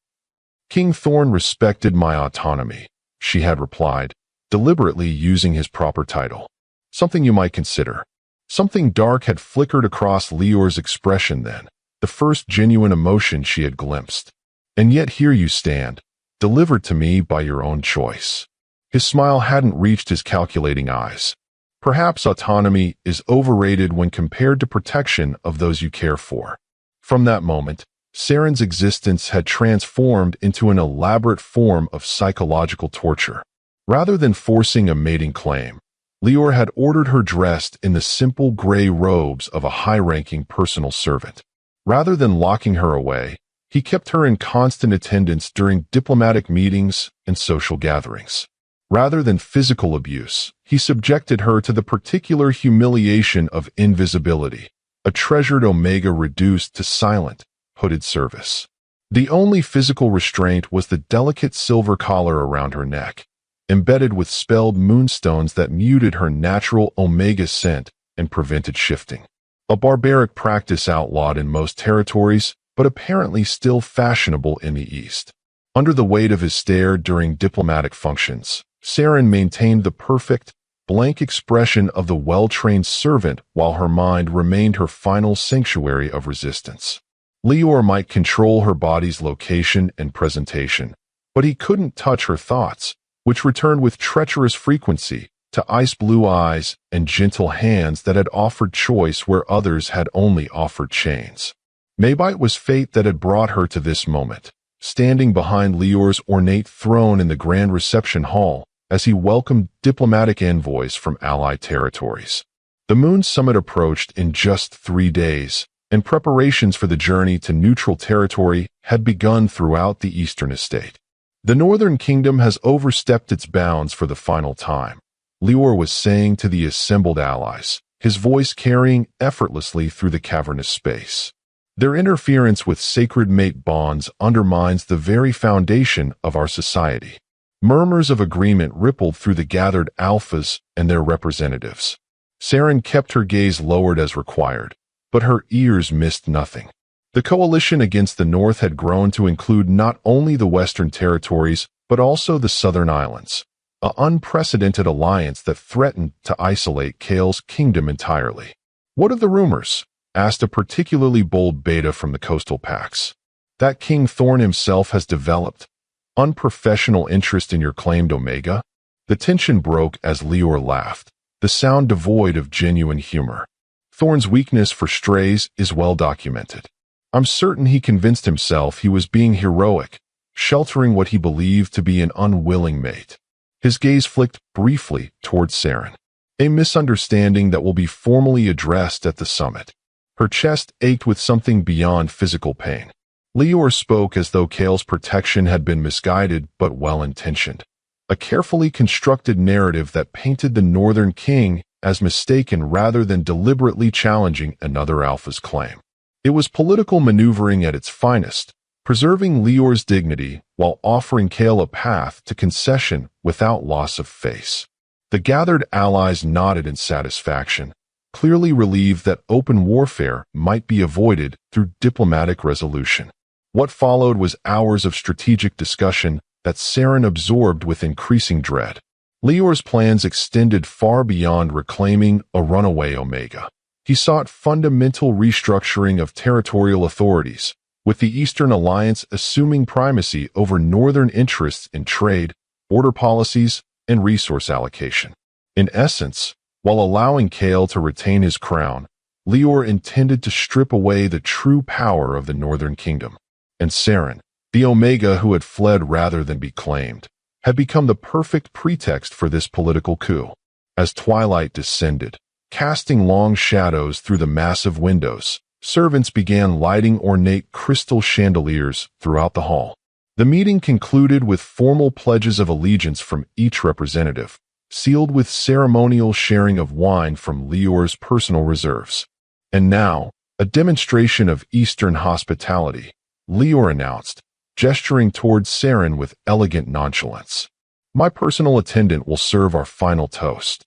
"King Thorn respected my autonomy," she had replied, deliberately using his proper title. "Something you might consider." Something dark had flickered across Lior's expression then, the first genuine emotion she had glimpsed. "And yet here you stand, delivered to me by your own choice." His smile hadn't reached his calculating eyes. Perhaps autonomy is overrated when compared to protection of those you care for. From that moment, Seren's existence had transformed into an elaborate form of psychological torture. Rather than forcing a mating claim, Lior had ordered her dressed in the simple gray robes of a high-ranking personal servant. Rather than locking her away, He kept her in constant attendance during diplomatic meetings and social gatherings. Rather than physical abuse, he subjected her to the particular humiliation of invisibility, a treasured Omega reduced to silent, hooded service. The only physical restraint was the delicate silver collar around her neck, embedded with spelled moonstones that muted her natural Omega scent and prevented shifting. A barbaric practice outlawed in most territories, but apparently still fashionable in the East. Under the weight of his stare during diplomatic functions, Seren maintained the perfect, blank expression of the well-trained servant while her mind remained her final sanctuary of resistance. Lior might control her body's location and presentation, but he couldn't touch her thoughts, which returned with treacherous frequency to ice-blue eyes and gentle hands that had offered choice where others had only offered chains. Maybe it was fate that had brought her to this moment, standing behind Lior's ornate throne in the grand reception hall as he welcomed diplomatic envoys from allied territories. The Moon Summit approached in just 3 days, and preparations for the journey to neutral territory had begun throughout the Eastern Estate. The Northern Kingdom has overstepped its bounds for the final time, Lior was saying to the assembled allies, his voice carrying effortlessly through the cavernous space. Their interference with sacred mate bonds undermines the very foundation of our society. Murmurs of agreement rippled through the gathered alphas and their representatives. Seren kept her gaze lowered as required, but her ears missed nothing. The coalition against the North had grown to include not only the Western territories, but also the Southern Islands, an unprecedented alliance that threatened to isolate Kael's kingdom entirely. "What of the rumors?" asked a particularly bold beta from the coastal packs. "That King Thorn himself has developed unprofessional interest in your claimed Omega?" The tension broke as Lior laughed, the sound devoid of genuine humor. "Thorn's weakness for strays is well documented. I'm certain he convinced himself he was being heroic, sheltering what he believed to be an unwilling mate." His gaze flicked briefly towards Seren. "A misunderstanding that will be formally addressed at the summit." Her chest ached with something beyond physical pain. Lior spoke as though Kael's protection had been misguided but well-intentioned. A carefully constructed narrative that painted the Northern King as mistaken rather than deliberately challenging another alpha's claim. It was political maneuvering at its finest, preserving Lior's dignity while offering Kael a path to concession without loss of face. The gathered allies nodded in satisfaction, clearly relieved that open warfare might be avoided through diplomatic resolution. What followed was hours of strategic discussion that Seren absorbed with increasing dread. Lior's plans extended far beyond reclaiming a runaway Omega. He sought fundamental restructuring of territorial authorities, with the Eastern Alliance assuming primacy over Northern interests in trade, border policies, and resource allocation. In essence, while allowing Kael to retain his crown, Lior intended to strip away the true power of the Northern Kingdom. And Seren, the Omega who had fled rather than be claimed, had become the perfect pretext for this political coup. As twilight descended, casting long shadows through the massive windows, servants began lighting ornate crystal chandeliers throughout the hall. The meeting concluded with formal pledges of allegiance from each representative, sealed with ceremonial sharing of wine from Lior's personal reserves. "And now, a demonstration of Eastern hospitality," Lior announced, gesturing towards Seren with elegant nonchalance. "My personal attendant will serve our final toast."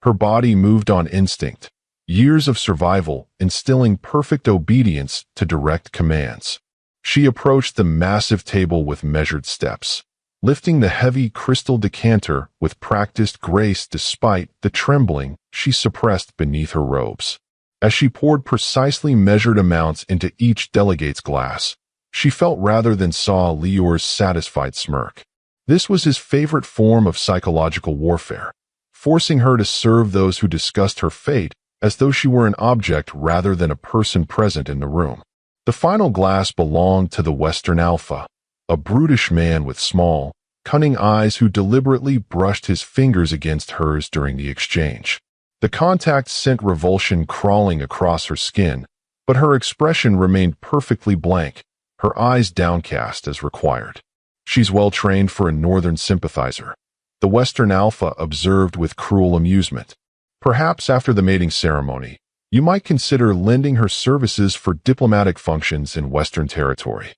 Her body moved on instinct, years of survival instilling perfect obedience to direct commands. She approached the massive table with measured steps, lifting the heavy crystal decanter with practiced grace despite the trembling she suppressed beneath her robes. As she poured precisely measured amounts into each delegate's glass, she felt rather than saw Lior's satisfied smirk. This was his favorite form of psychological warfare, forcing her to serve those who discussed her fate as though she were an object rather than a person present in the room. The final glass belonged to the Western Alpha, a brutish man with small, cunning eyes who deliberately brushed his fingers against hers during the exchange. The contact sent revulsion crawling across her skin, but her expression remained perfectly blank, her eyes downcast as required. "She's well trained for a northern sympathizer," the Western Alpha observed with cruel amusement. "Perhaps after the mating ceremony, you might consider lending her services for diplomatic functions in Western territory."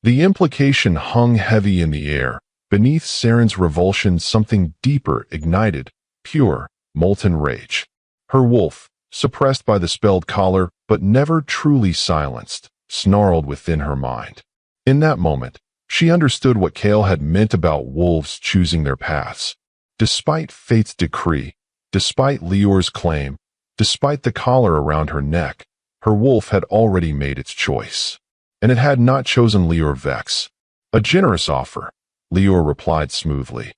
The implication hung heavy in the air. Beneath Seren's revulsion, something deeper ignited, pure, molten rage. Her wolf, suppressed by the spelled collar but never truly silenced, snarled within her mind. In that moment, she understood what Kale had meant about wolves choosing their paths. Despite fate's decree, despite Lior's claim, despite the collar around her neck, her wolf had already made its choice. And it had not chosen Lior Vex. "A generous offer," Lior replied smoothly,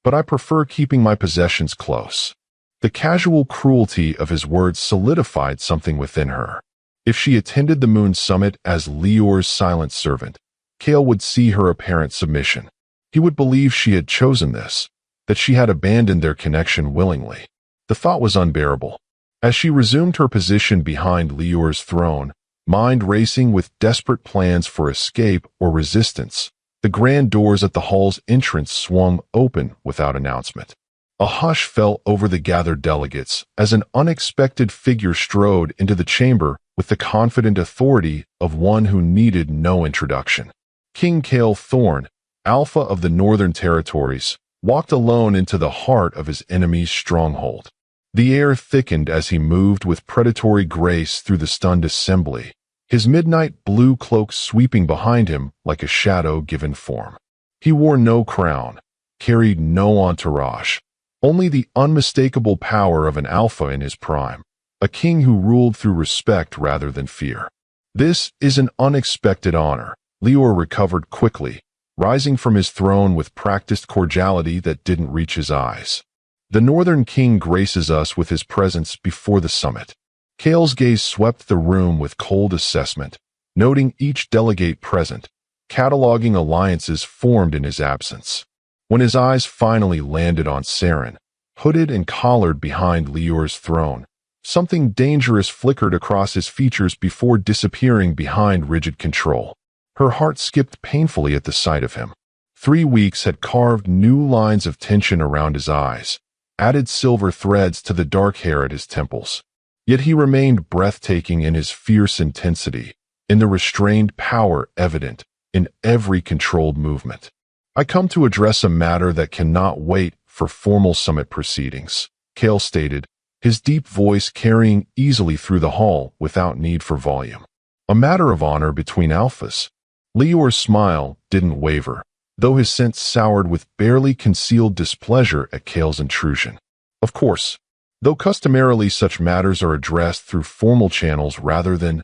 "but I prefer keeping my possessions close." The casual cruelty of his words solidified something within her. If she attended the Moon Summit as Lior's silent servant, Kale would see her apparent submission. He would believe she had chosen this, that she had abandoned their connection willingly. The thought was unbearable. As she resumed her position behind Lior's throne, mind racing with desperate plans for escape or resistance, the grand doors at the hall's entrance swung open without announcement. A hush fell over the gathered delegates as an unexpected figure strode into the chamber with the confident authority of one who needed no introduction. King Kale Thorn, Alpha of the Northern Territories, walked alone into the heart of his enemy's stronghold. The air thickened as he moved with predatory grace through the stunned assembly, his midnight blue cloak sweeping behind him like a shadow given form. He wore no crown, carried no entourage, only the unmistakable power of an alpha in his prime, a king who ruled through respect rather than fear. "This is an unexpected honor," Lior recovered quickly, rising from his throne with practiced cordiality that didn't reach his eyes. "The Northern King graces us with his presence before the summit." Kale's gaze swept the room with cold assessment, noting each delegate present, cataloging alliances formed in his absence. When his eyes finally landed on Seren, hooded and collared behind Lior's throne, something dangerous flickered across his features before disappearing behind rigid control. Her heart skipped painfully at the sight of him. 3 weeks had carved new lines of tension around his eyes, added silver threads to the dark hair at his temples. Yet he remained breathtaking in his fierce intensity, in the restrained power evident in every controlled movement. "I come to address a matter that cannot wait for formal summit proceedings," Kale stated, his deep voice carrying easily through the hall without need for volume. "A matter of honor between alphas." Lior's smile didn't waver, though his sense soured with barely concealed displeasure at Kale's intrusion. "Of course, though customarily such matters are addressed through formal channels rather than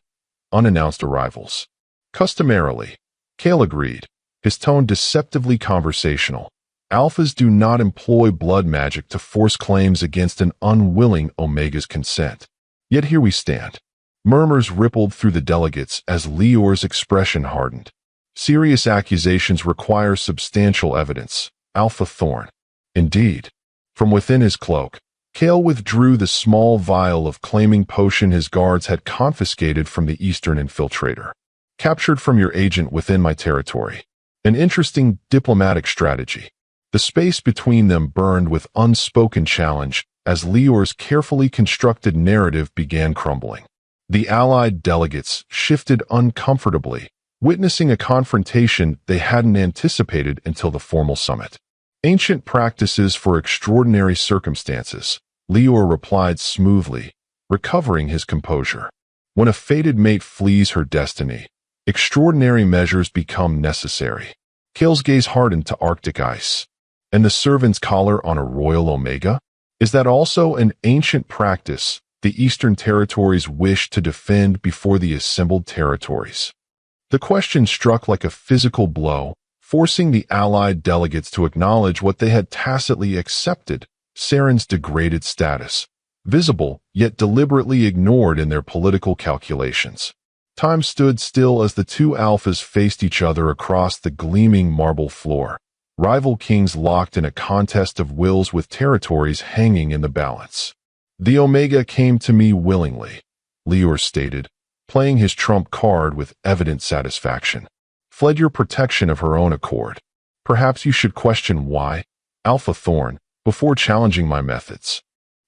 unannounced arrivals." "Customarily," Kale agreed, his tone deceptively conversational. "Alphas do not employ blood magic to force claims against an unwilling Omega's consent. Yet here we stand." Murmurs rippled through the delegates as Lior's expression hardened. "Serious accusations require substantial evidence, Alpha Thorn." "Indeed." From within his cloak, Kale withdrew the small vial of claiming potion his guards had confiscated from the Eastern infiltrator. "Captured from your agent within my territory. An interesting diplomatic strategy." The space between them burned with unspoken challenge as Lior's carefully constructed narrative began crumbling. The allied delegates shifted uncomfortably, witnessing a confrontation they hadn't anticipated until the formal summit. "Ancient practices for extraordinary circumstances," Lior replied smoothly, recovering his composure. "When a fated mate flees her destiny, extraordinary measures become necessary." Kale's gaze hardened to Arctic ice. "And the servant's collar on a royal Omega? Is that also an ancient practice the Eastern territories wish to defend before the assembled territories?" The question struck like a physical blow, forcing the allied delegates to acknowledge what they had tacitly accepted: Seren's degraded status, visible yet deliberately ignored in their political calculations. Time stood still as the two alphas faced each other across the gleaming marble floor, rival kings locked in a contest of wills with territories hanging in the balance. "The Omega came to me willingly," Lior stated, playing his trump card with evident satisfaction. fled your protection of her own accord. Perhaps you should question why, Alpha Thorn, before challenging my methods."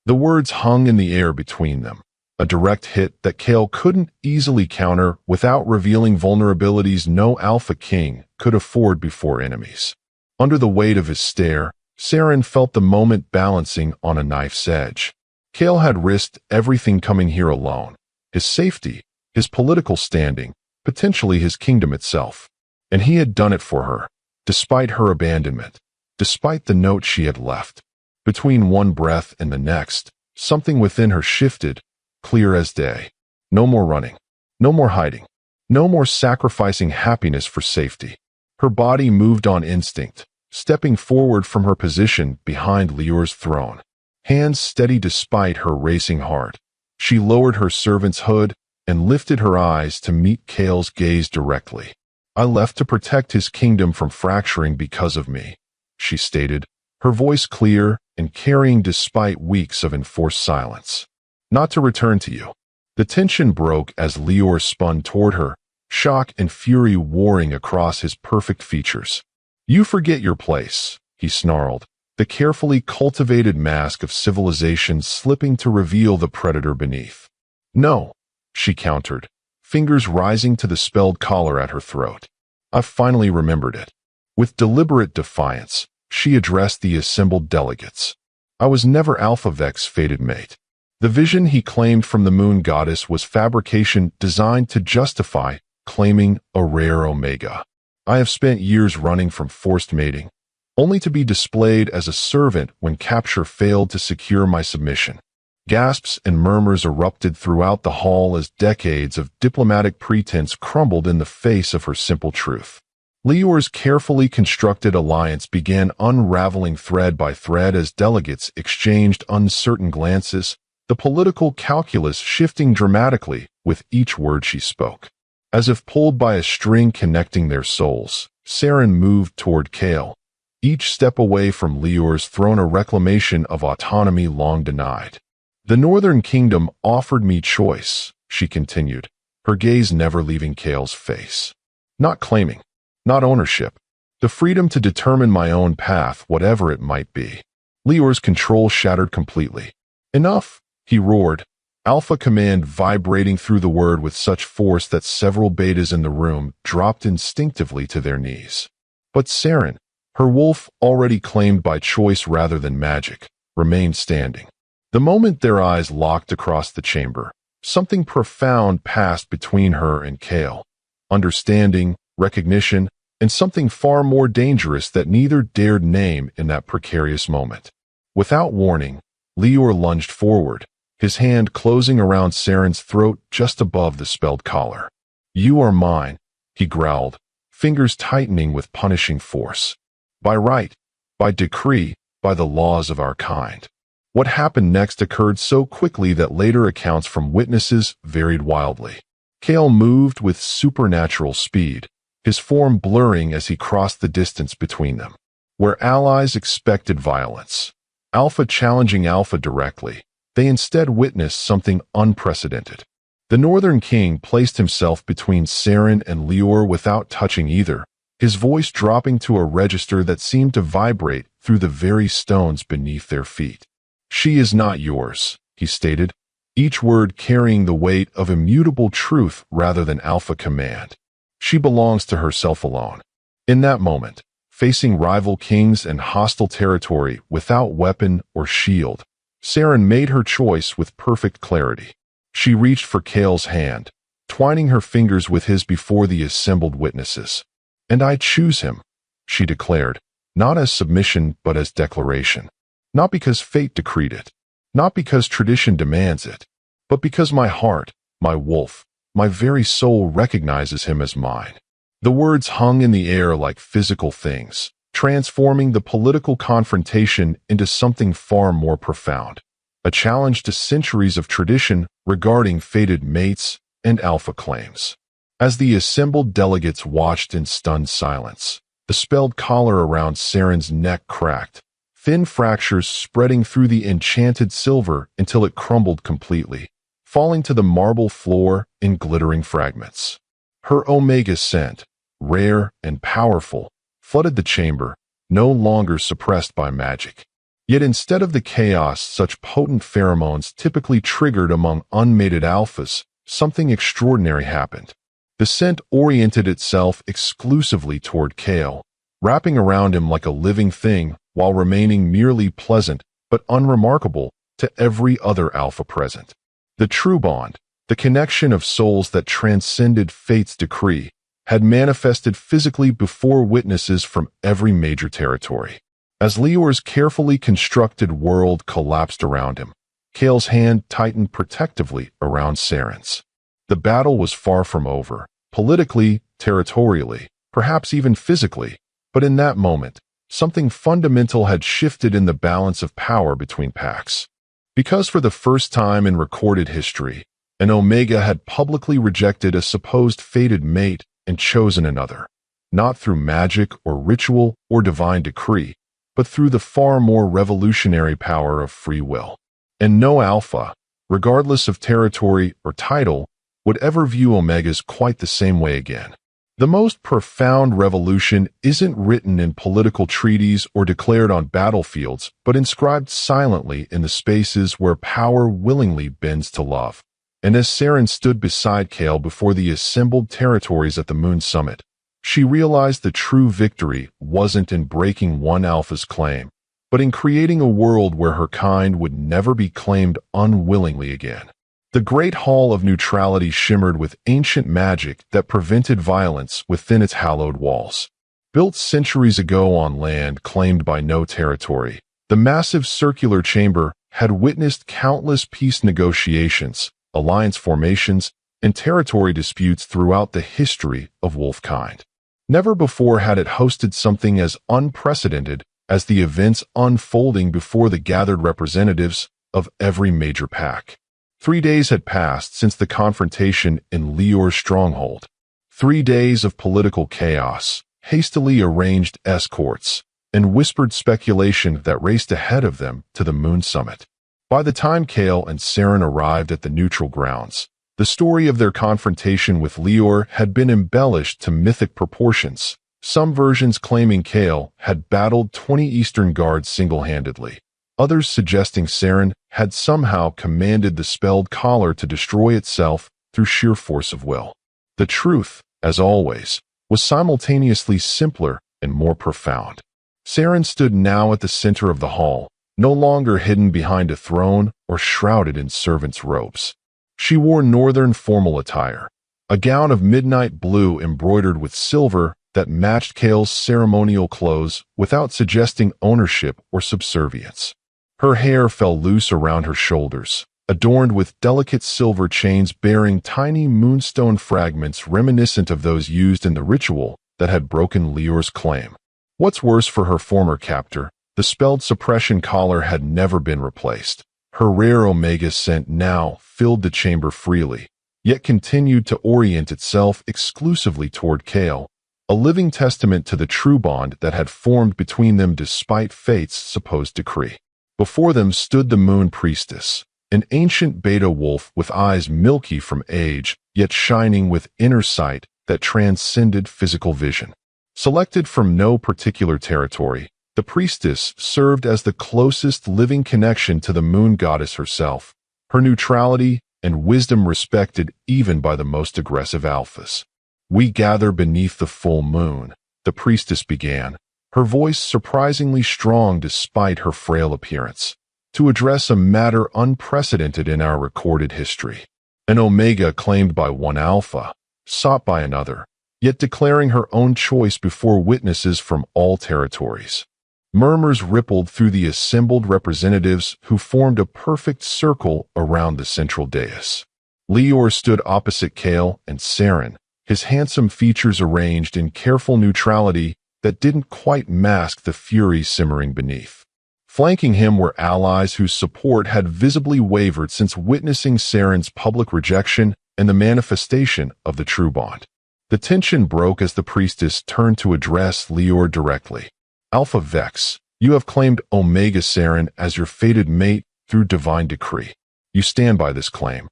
The words hung in the air between them, a direct hit that Kale couldn't easily counter without revealing vulnerabilities no Alpha King could afford before enemies. Under the weight of his stare, Seren felt the moment balancing on a knife's edge. Kale had risked everything coming here alone: his safety, his political standing, potentially his kingdom itself. And he had done it for her, despite her abandonment, despite the note she had left. Between one breath and the next, something within her shifted, clear as day. No more running. No more hiding. No more sacrificing happiness for safety. Her body moved on instinct, stepping forward from her position behind Lior's throne. Hands steady despite her racing heart. She lowered her servant's hood and lifted her eyes to meet Kale's gaze directly. "I left to protect his kingdom from fracturing because of me," she stated, her voice clear and carrying despite weeks of enforced silence. "Not to return to you." The tension broke as Lior spun toward her, shock and fury warring across his perfect features. "You forget your place," he snarled, the carefully cultivated mask of civilization slipping to reveal the predator beneath. "No," she countered, fingers rising to the spelled collar at her throat. "I've finally remembered it." With deliberate defiance, she addressed the assembled delegates. "I was never Alpha Vex' fated mate. The vision he claimed from the moon goddess was fabrication designed to justify claiming a rare Omega. I have spent years running from forced mating, only to be displayed as a servant when capture failed to secure my submission." Gasps and murmurs erupted throughout the hall as decades of diplomatic pretense crumbled in the face of her simple truth. Lior's carefully constructed alliance began unraveling thread by thread as delegates exchanged uncertain glances, the political calculus shifting dramatically with each word she spoke. As if pulled by a string connecting their souls, Seren moved toward Kale, each step away from Lior's throne, a reclamation of autonomy long denied. "The Northern Kingdom offered me choice," she continued, her gaze never leaving Kale's face. "Not claiming, not ownership. The freedom to determine my own path, whatever it might be." Lior's control shattered completely. "Enough," he roared, Alpha command vibrating through the word with such force that several betas in the room dropped instinctively to their knees. But Seren, her wolf already claimed by choice rather than magic, remained standing. The moment their eyes locked across the chamber, something profound passed between her and Kale. Understanding, recognition, and something far more dangerous that neither dared name in that precarious moment. Without warning, Lior lunged forward, his hand closing around Seren's throat just above the spelled collar. "You are mine," he growled, fingers tightening with punishing force. "By right, by decree, by the laws of our kind." What happened next occurred so quickly that later accounts from witnesses varied wildly. Kale moved with supernatural speed, his form blurring as he crossed the distance between them. Where allies expected violence, Alpha challenging Alpha directly, they instead witnessed something unprecedented. The Northern King placed himself between Seren and Lior without touching either, his voice dropping to a register that seemed to vibrate through the very stones beneath their feet. "She is not yours," he stated, each word carrying the weight of immutable truth rather than Alpha command. "She belongs to herself alone." In that moment, facing rival kings and hostile territory without weapon or shield, Seren made her choice with perfect clarity. She reached for Kale's hand, twining her fingers with his before the assembled witnesses. "And I choose him," she declared, not as submission but as declaration. "Not because fate decreed it, not because tradition demands it, but because my heart, my wolf, my very soul recognizes him as mine." The words hung in the air like physical things, transforming the political confrontation into something far more profound, a challenge to centuries of tradition regarding fated mates and alpha claims. As the assembled delegates watched in stunned silence, the spelled collar around Seren's neck cracked, thin fractures spreading through the enchanted silver until it crumbled completely, falling to the marble floor in glittering fragments. Her Omega scent, rare and powerful, flooded the chamber, no longer suppressed by magic. Yet instead of the chaos such potent pheromones typically triggered among unmated alphas, something extraordinary happened. The scent oriented itself exclusively toward Kale, wrapping around him like a living thing while remaining merely pleasant but unremarkable to every other alpha present. The true bond, the connection of souls that transcended fate's decree, had manifested physically before witnesses from every major territory. As Lior's carefully constructed world collapsed around him, Kale's hand tightened protectively around Seren's. The battle was far from over, politically, territorially, perhaps even physically, but in that moment, something fundamental had shifted in the balance of power between packs. Because for the first time in recorded history, an Omega had publicly rejected a supposed fated mate and chosen another, not through magic or ritual or divine decree, but through the far more revolutionary power of free will. And no alpha, regardless of territory or title, would ever view Omegas quite the same way again. The most profound revolution isn't written in political treaties or declared on battlefields, but inscribed silently in the spaces where power willingly bends to love. And as Seren stood beside Kale before the assembled territories at the Moon Summit, she realized the true victory wasn't in breaking one alpha's claim, but in creating a world where her kind would never be claimed unwillingly again. The Great Hall of Neutrality shimmered with ancient magic that prevented violence within its hallowed walls. Built centuries ago on land claimed by no territory, the massive circular chamber had witnessed countless peace negotiations, alliance formations, and territory disputes throughout the history of wolfkind. Never before had it hosted something as unprecedented as the events unfolding before the gathered representatives of every major pack. 3 days had passed since the confrontation in Lior's stronghold. 3 days of political chaos, hastily arranged escorts, and whispered speculation that raced ahead of them to the Moon Summit. By the time Kale and Seren arrived at the neutral grounds, the story of their confrontation with Lior had been embellished to mythic proportions, some versions claiming Kale had battled 20 Eastern guards single-handedly, others suggesting Seren had somehow commanded the spelled collar to destroy itself through sheer force of will. The truth, as always, was simultaneously simpler and more profound. Seren stood now at the center of the hall, no longer hidden behind a throne or shrouded in servants' robes. She wore northern formal attire, a gown of midnight blue embroidered with silver that matched Kale's ceremonial clothes without suggesting ownership or subservience. Her hair fell loose around her shoulders, adorned with delicate silver chains bearing tiny moonstone fragments reminiscent of those used in the ritual that had broken Lior's claim. What's worse for her former captor, the spelled suppression collar had never been replaced. Her rare Omega scent now filled the chamber freely, yet continued to orient itself exclusively toward Kale, a living testament to the true bond that had formed between them despite fate's supposed decree. Before them stood the Moon Priestess, an ancient beta wolf with eyes milky from age, yet shining with inner sight that transcended physical vision. Selected from no particular territory, the priestess served as the closest living connection to the moon goddess herself, her neutrality and wisdom respected even by the most aggressive alphas. "We gather beneath the full moon," the priestess began, her voice surprisingly strong despite her frail appearance, "to address a matter unprecedented in our recorded history. An Omega claimed by one alpha, sought by another, yet declaring her own choice before witnesses from all territories." Murmurs rippled through the assembled representatives who formed a perfect circle around the central dais. Lior stood opposite Kale and Seren, his handsome features arranged in careful neutrality that didn't quite mask the fury simmering beneath. Flanking him were allies whose support had visibly wavered since witnessing Seren's public rejection and the manifestation of the true bond. The tension broke as the priestess turned to address Lior directly. "Alpha Vex, you have claimed Omega Seren as your fated mate through divine decree. You stand by this claim."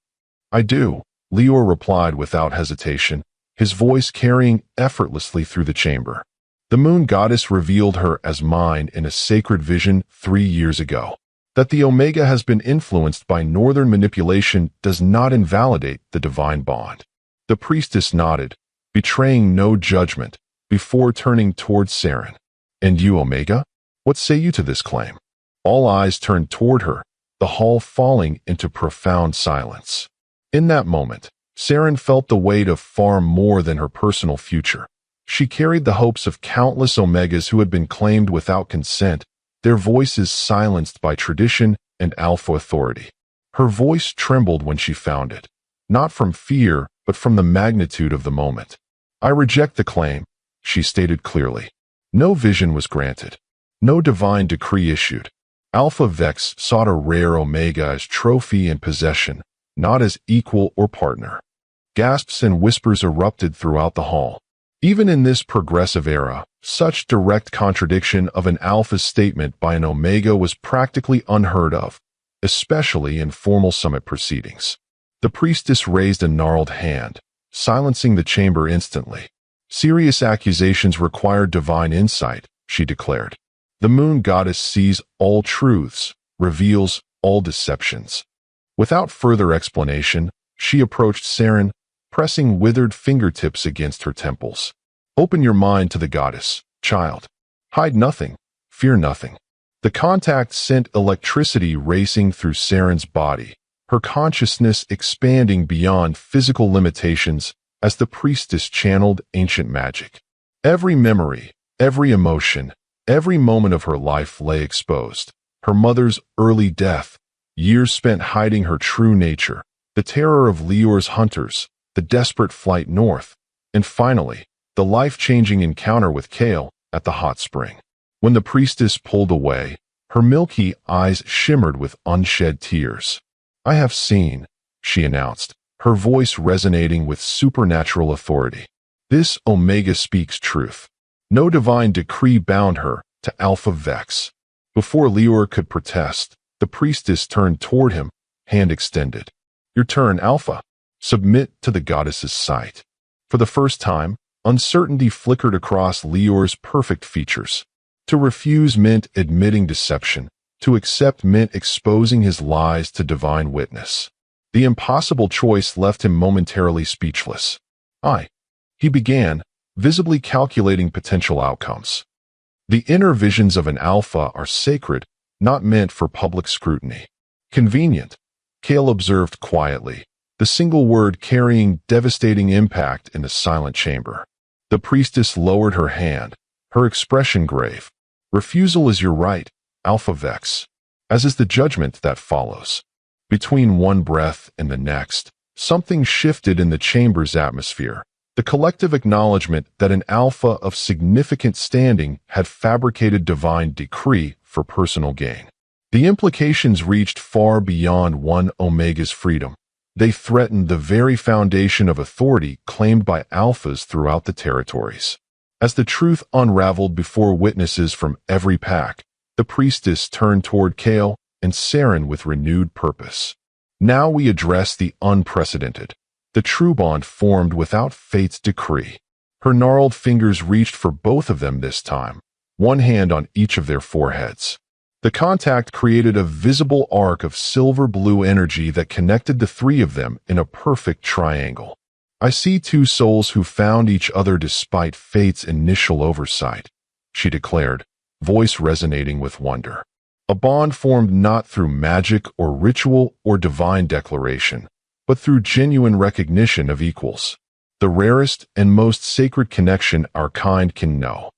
"I do," Lior replied without hesitation, his voice carrying effortlessly through the chamber. The moon goddess revealed her as mine in a sacred vision 3 years ago. That the Omega has been influenced by northern manipulation does not invalidate the divine bond. The priestess nodded, betraying no judgment, before turning towards Seren. And you, Omega? What say you to this claim? All eyes turned toward her, the hall falling into profound silence. In that moment, Seren felt the weight of far more than her personal future. She carried the hopes of countless Omegas who had been claimed without consent, their voices silenced by tradition and Alpha authority. Her voice trembled when she found it, not from fear, but from the magnitude of the moment. I reject the claim, she stated clearly. No vision was granted. No divine decree issued. Alpha Vex sought a rare Omega as trophy and possession, not as equal or partner. Gasps and whispers erupted throughout the hall. Even in this progressive era, such direct contradiction of an Alpha's statement by an Omega was practically unheard of, especially in formal summit proceedings. The priestess raised a gnarled hand, silencing the chamber instantly. Serious accusations require divine insight, she declared. The moon goddess sees all truths, reveals all deceptions. Without further explanation, she approached Seren, pressing withered fingertips against her temples. Open your mind to the goddess, child. Hide nothing, fear nothing. The contact sent electricity racing through Seren's body, her consciousness expanding beyond physical limitations as the priestess channeled ancient magic. Every memory, every emotion, every moment of her life lay exposed. Her mother's early death, years spent hiding her true nature, the terror of Lior's hunters, the desperate flight north, and finally, the life-changing encounter with Kale at the hot spring. When the priestess pulled away, her milky eyes shimmered with unshed tears. I have seen, she announced, her voice resonating with supernatural authority. This Omega speaks truth. No divine decree bound her to Alpha Vex. Before Lior could protest, the priestess turned toward him, hand extended. Your turn, Alpha. Submit to the goddess's sight. For the first time, uncertainty flickered across Lior's perfect features. To refuse meant admitting deception. To accept meant exposing his lies to divine witness. The impossible choice left him momentarily speechless. He began, visibly calculating potential outcomes. The inner visions of an Alpha are sacred, not meant for public scrutiny. Convenient, Kale observed quietly, the single word carrying devastating impact in the silent chamber. The priestess lowered her hand, her expression grave. Refusal is your right, Alpha Vex, as is the judgment that follows. Between one breath and the next, something shifted in the chamber's atmosphere. The collective acknowledgement that an Alpha of significant standing had fabricated divine decree for personal gain. The implications reached far beyond one Omega's freedom. They threatened the very foundation of authority claimed by Alphas throughout the territories. As the truth unraveled before witnesses from every pack, the priestess turned toward Kale and Seren with renewed purpose. Now we address the unprecedented. The true bond formed without fate's decree. Her gnarled fingers reached for both of them this time, one hand on each of their foreheads. The contact created a visible arc of silver-blue energy that connected the three of them in a perfect triangle. I see two souls who found each other despite fate's initial oversight, she declared, voice resonating with wonder. A bond formed not through magic or ritual or divine declaration, but through genuine recognition of equals. The rarest and most sacred connection our kind can know.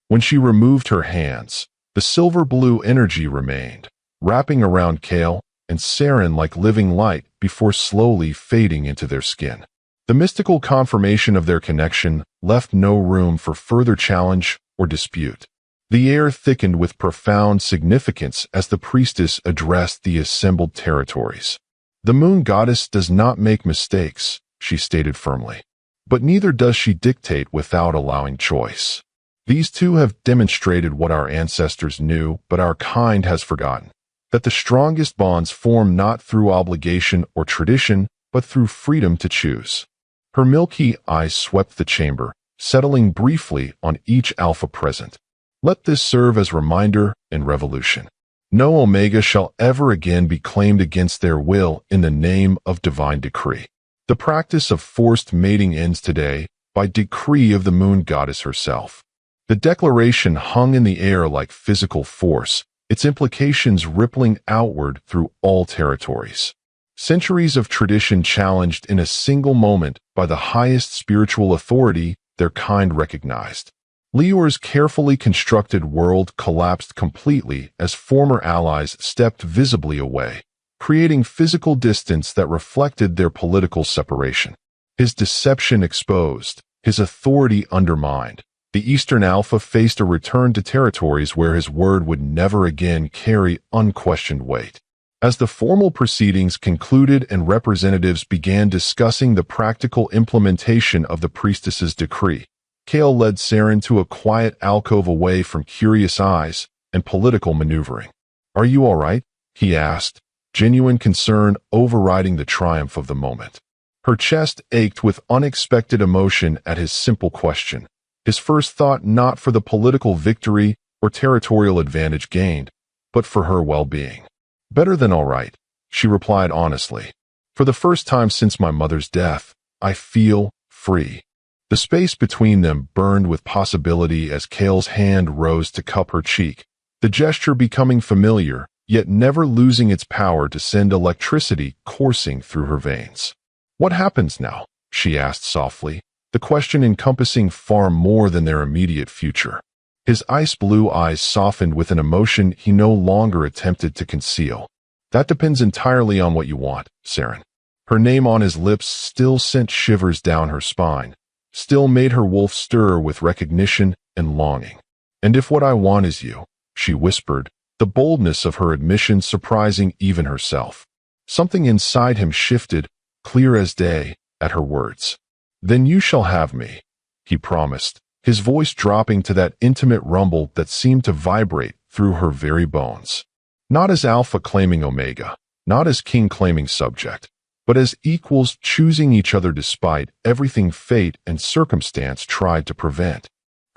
When she removed her hands, the silver-blue energy remained, wrapping around Kale and Seren like living light before slowly fading into their skin. The mystical confirmation of their connection left no room for further challenge or dispute. The air thickened with profound significance as the priestess addressed the assembled territories. The moon goddess does not make mistakes, she stated firmly. But neither does she dictate without allowing choice. These two have demonstrated what our ancestors knew, but our kind has forgotten. That the strongest bonds form not through obligation or tradition, but through freedom to choose. Her milky eyes swept the chamber, settling briefly on each Alpha present. Let this serve as reminder and revolution. No Omega shall ever again be claimed against their will in the name of divine decree. The practice of forced mating ends today by decree of the moon goddess herself. The declaration hung in the air like physical force, its implications rippling outward through all territories. Centuries of tradition challenged in a single moment by the highest spiritual authority their kind recognized. Lior's carefully constructed world collapsed completely as former allies stepped visibly away, creating physical distance that reflected their political separation. His deception exposed, his authority undermined. The Eastern Alpha faced a return to territories where his word would never again carry unquestioned weight. As the formal proceedings concluded and representatives began discussing the practical implementation of the priestess's decree, Kale led Seren to a quiet alcove away from curious eyes and political maneuvering. "Are you all right?" he asked, genuine concern overriding the triumph of the moment. Her chest ached with unexpected emotion at his simple question, his first thought not for the political victory or territorial advantage gained, but for her well-being. "Better than all right," she replied honestly. "For the first time since my mother's death, I feel free." The space between them burned with possibility as Kale's hand rose to cup her cheek, the gesture becoming familiar, yet never losing its power to send electricity coursing through her veins. "What happens now?" she asked softly, the question encompassing far more than their immediate future. His ice-blue eyes softened with an emotion he no longer attempted to conceal. "That depends entirely on what you want, Seren." Her name on his lips still sent shivers down her spine, still made her wolf stir with recognition and longing. "And if what I want is you," she whispered, the boldness of her admission surprising even herself. Something inside him shifted, clear as day, at her words. "Then you shall have me," he promised, his voice dropping to that intimate rumble that seemed to vibrate through her very bones. Not as Alpha claiming Omega, not as King claiming subject, but as equals choosing each other despite everything fate and circumstance tried to prevent.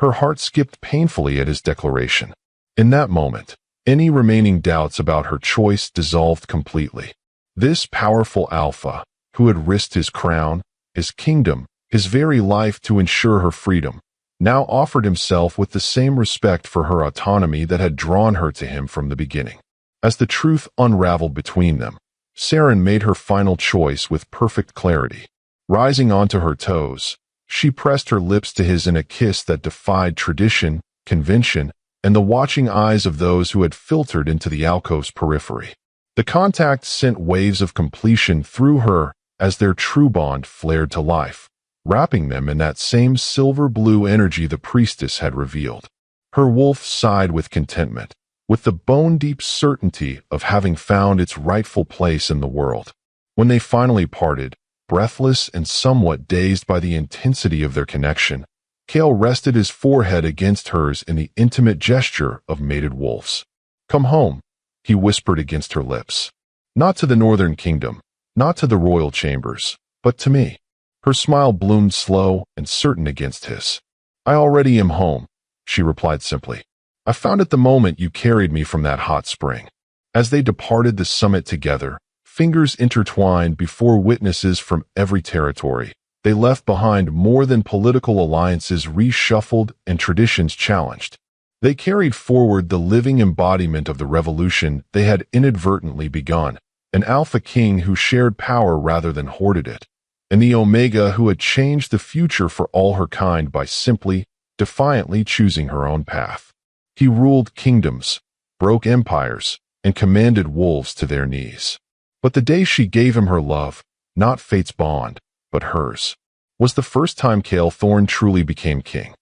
Her heart skipped painfully at his declaration. In that moment, any remaining doubts about her choice dissolved completely. This powerful Alpha, who had risked his crown, his kingdom, his very life to ensure her freedom, now offered himself with the same respect for her autonomy that had drawn her to him from the beginning. As the truth unraveled between them, Seren made her final choice with perfect clarity. Rising onto her toes, she pressed her lips to his in a kiss that defied tradition, convention, and the watching eyes of those who had filtered into the alcove's periphery. The contact sent waves of completion through her as their true bond flared to life, wrapping them in that same silver-blue energy the priestess had revealed. Her wolf sighed with contentment, with the bone-deep certainty of having found its rightful place in the world. When they finally parted, breathless and somewhat dazed by the intensity of their connection, Kale rested his forehead against hers in the intimate gesture of mated wolves. "Come home," he whispered against her lips. "Not to the Northern Kingdom, not to the royal chambers, but to me." Her smile bloomed slow and certain against his. "I already am home," she replied simply. "I found it the moment you carried me from that hot spring." As they departed the summit together, fingers intertwined before witnesses from every territory, they left behind more than political alliances reshuffled and traditions challenged. They carried forward the living embodiment of the revolution they had inadvertently begun, an Alpha King who shared power rather than hoarded it, and the Omega who had changed the future for all her kind by simply, defiantly choosing her own path. He ruled kingdoms, broke empires, and commanded wolves to their knees. But the day she gave him her love, not fate's bond, but hers, was the first time Kale Thorne truly became king.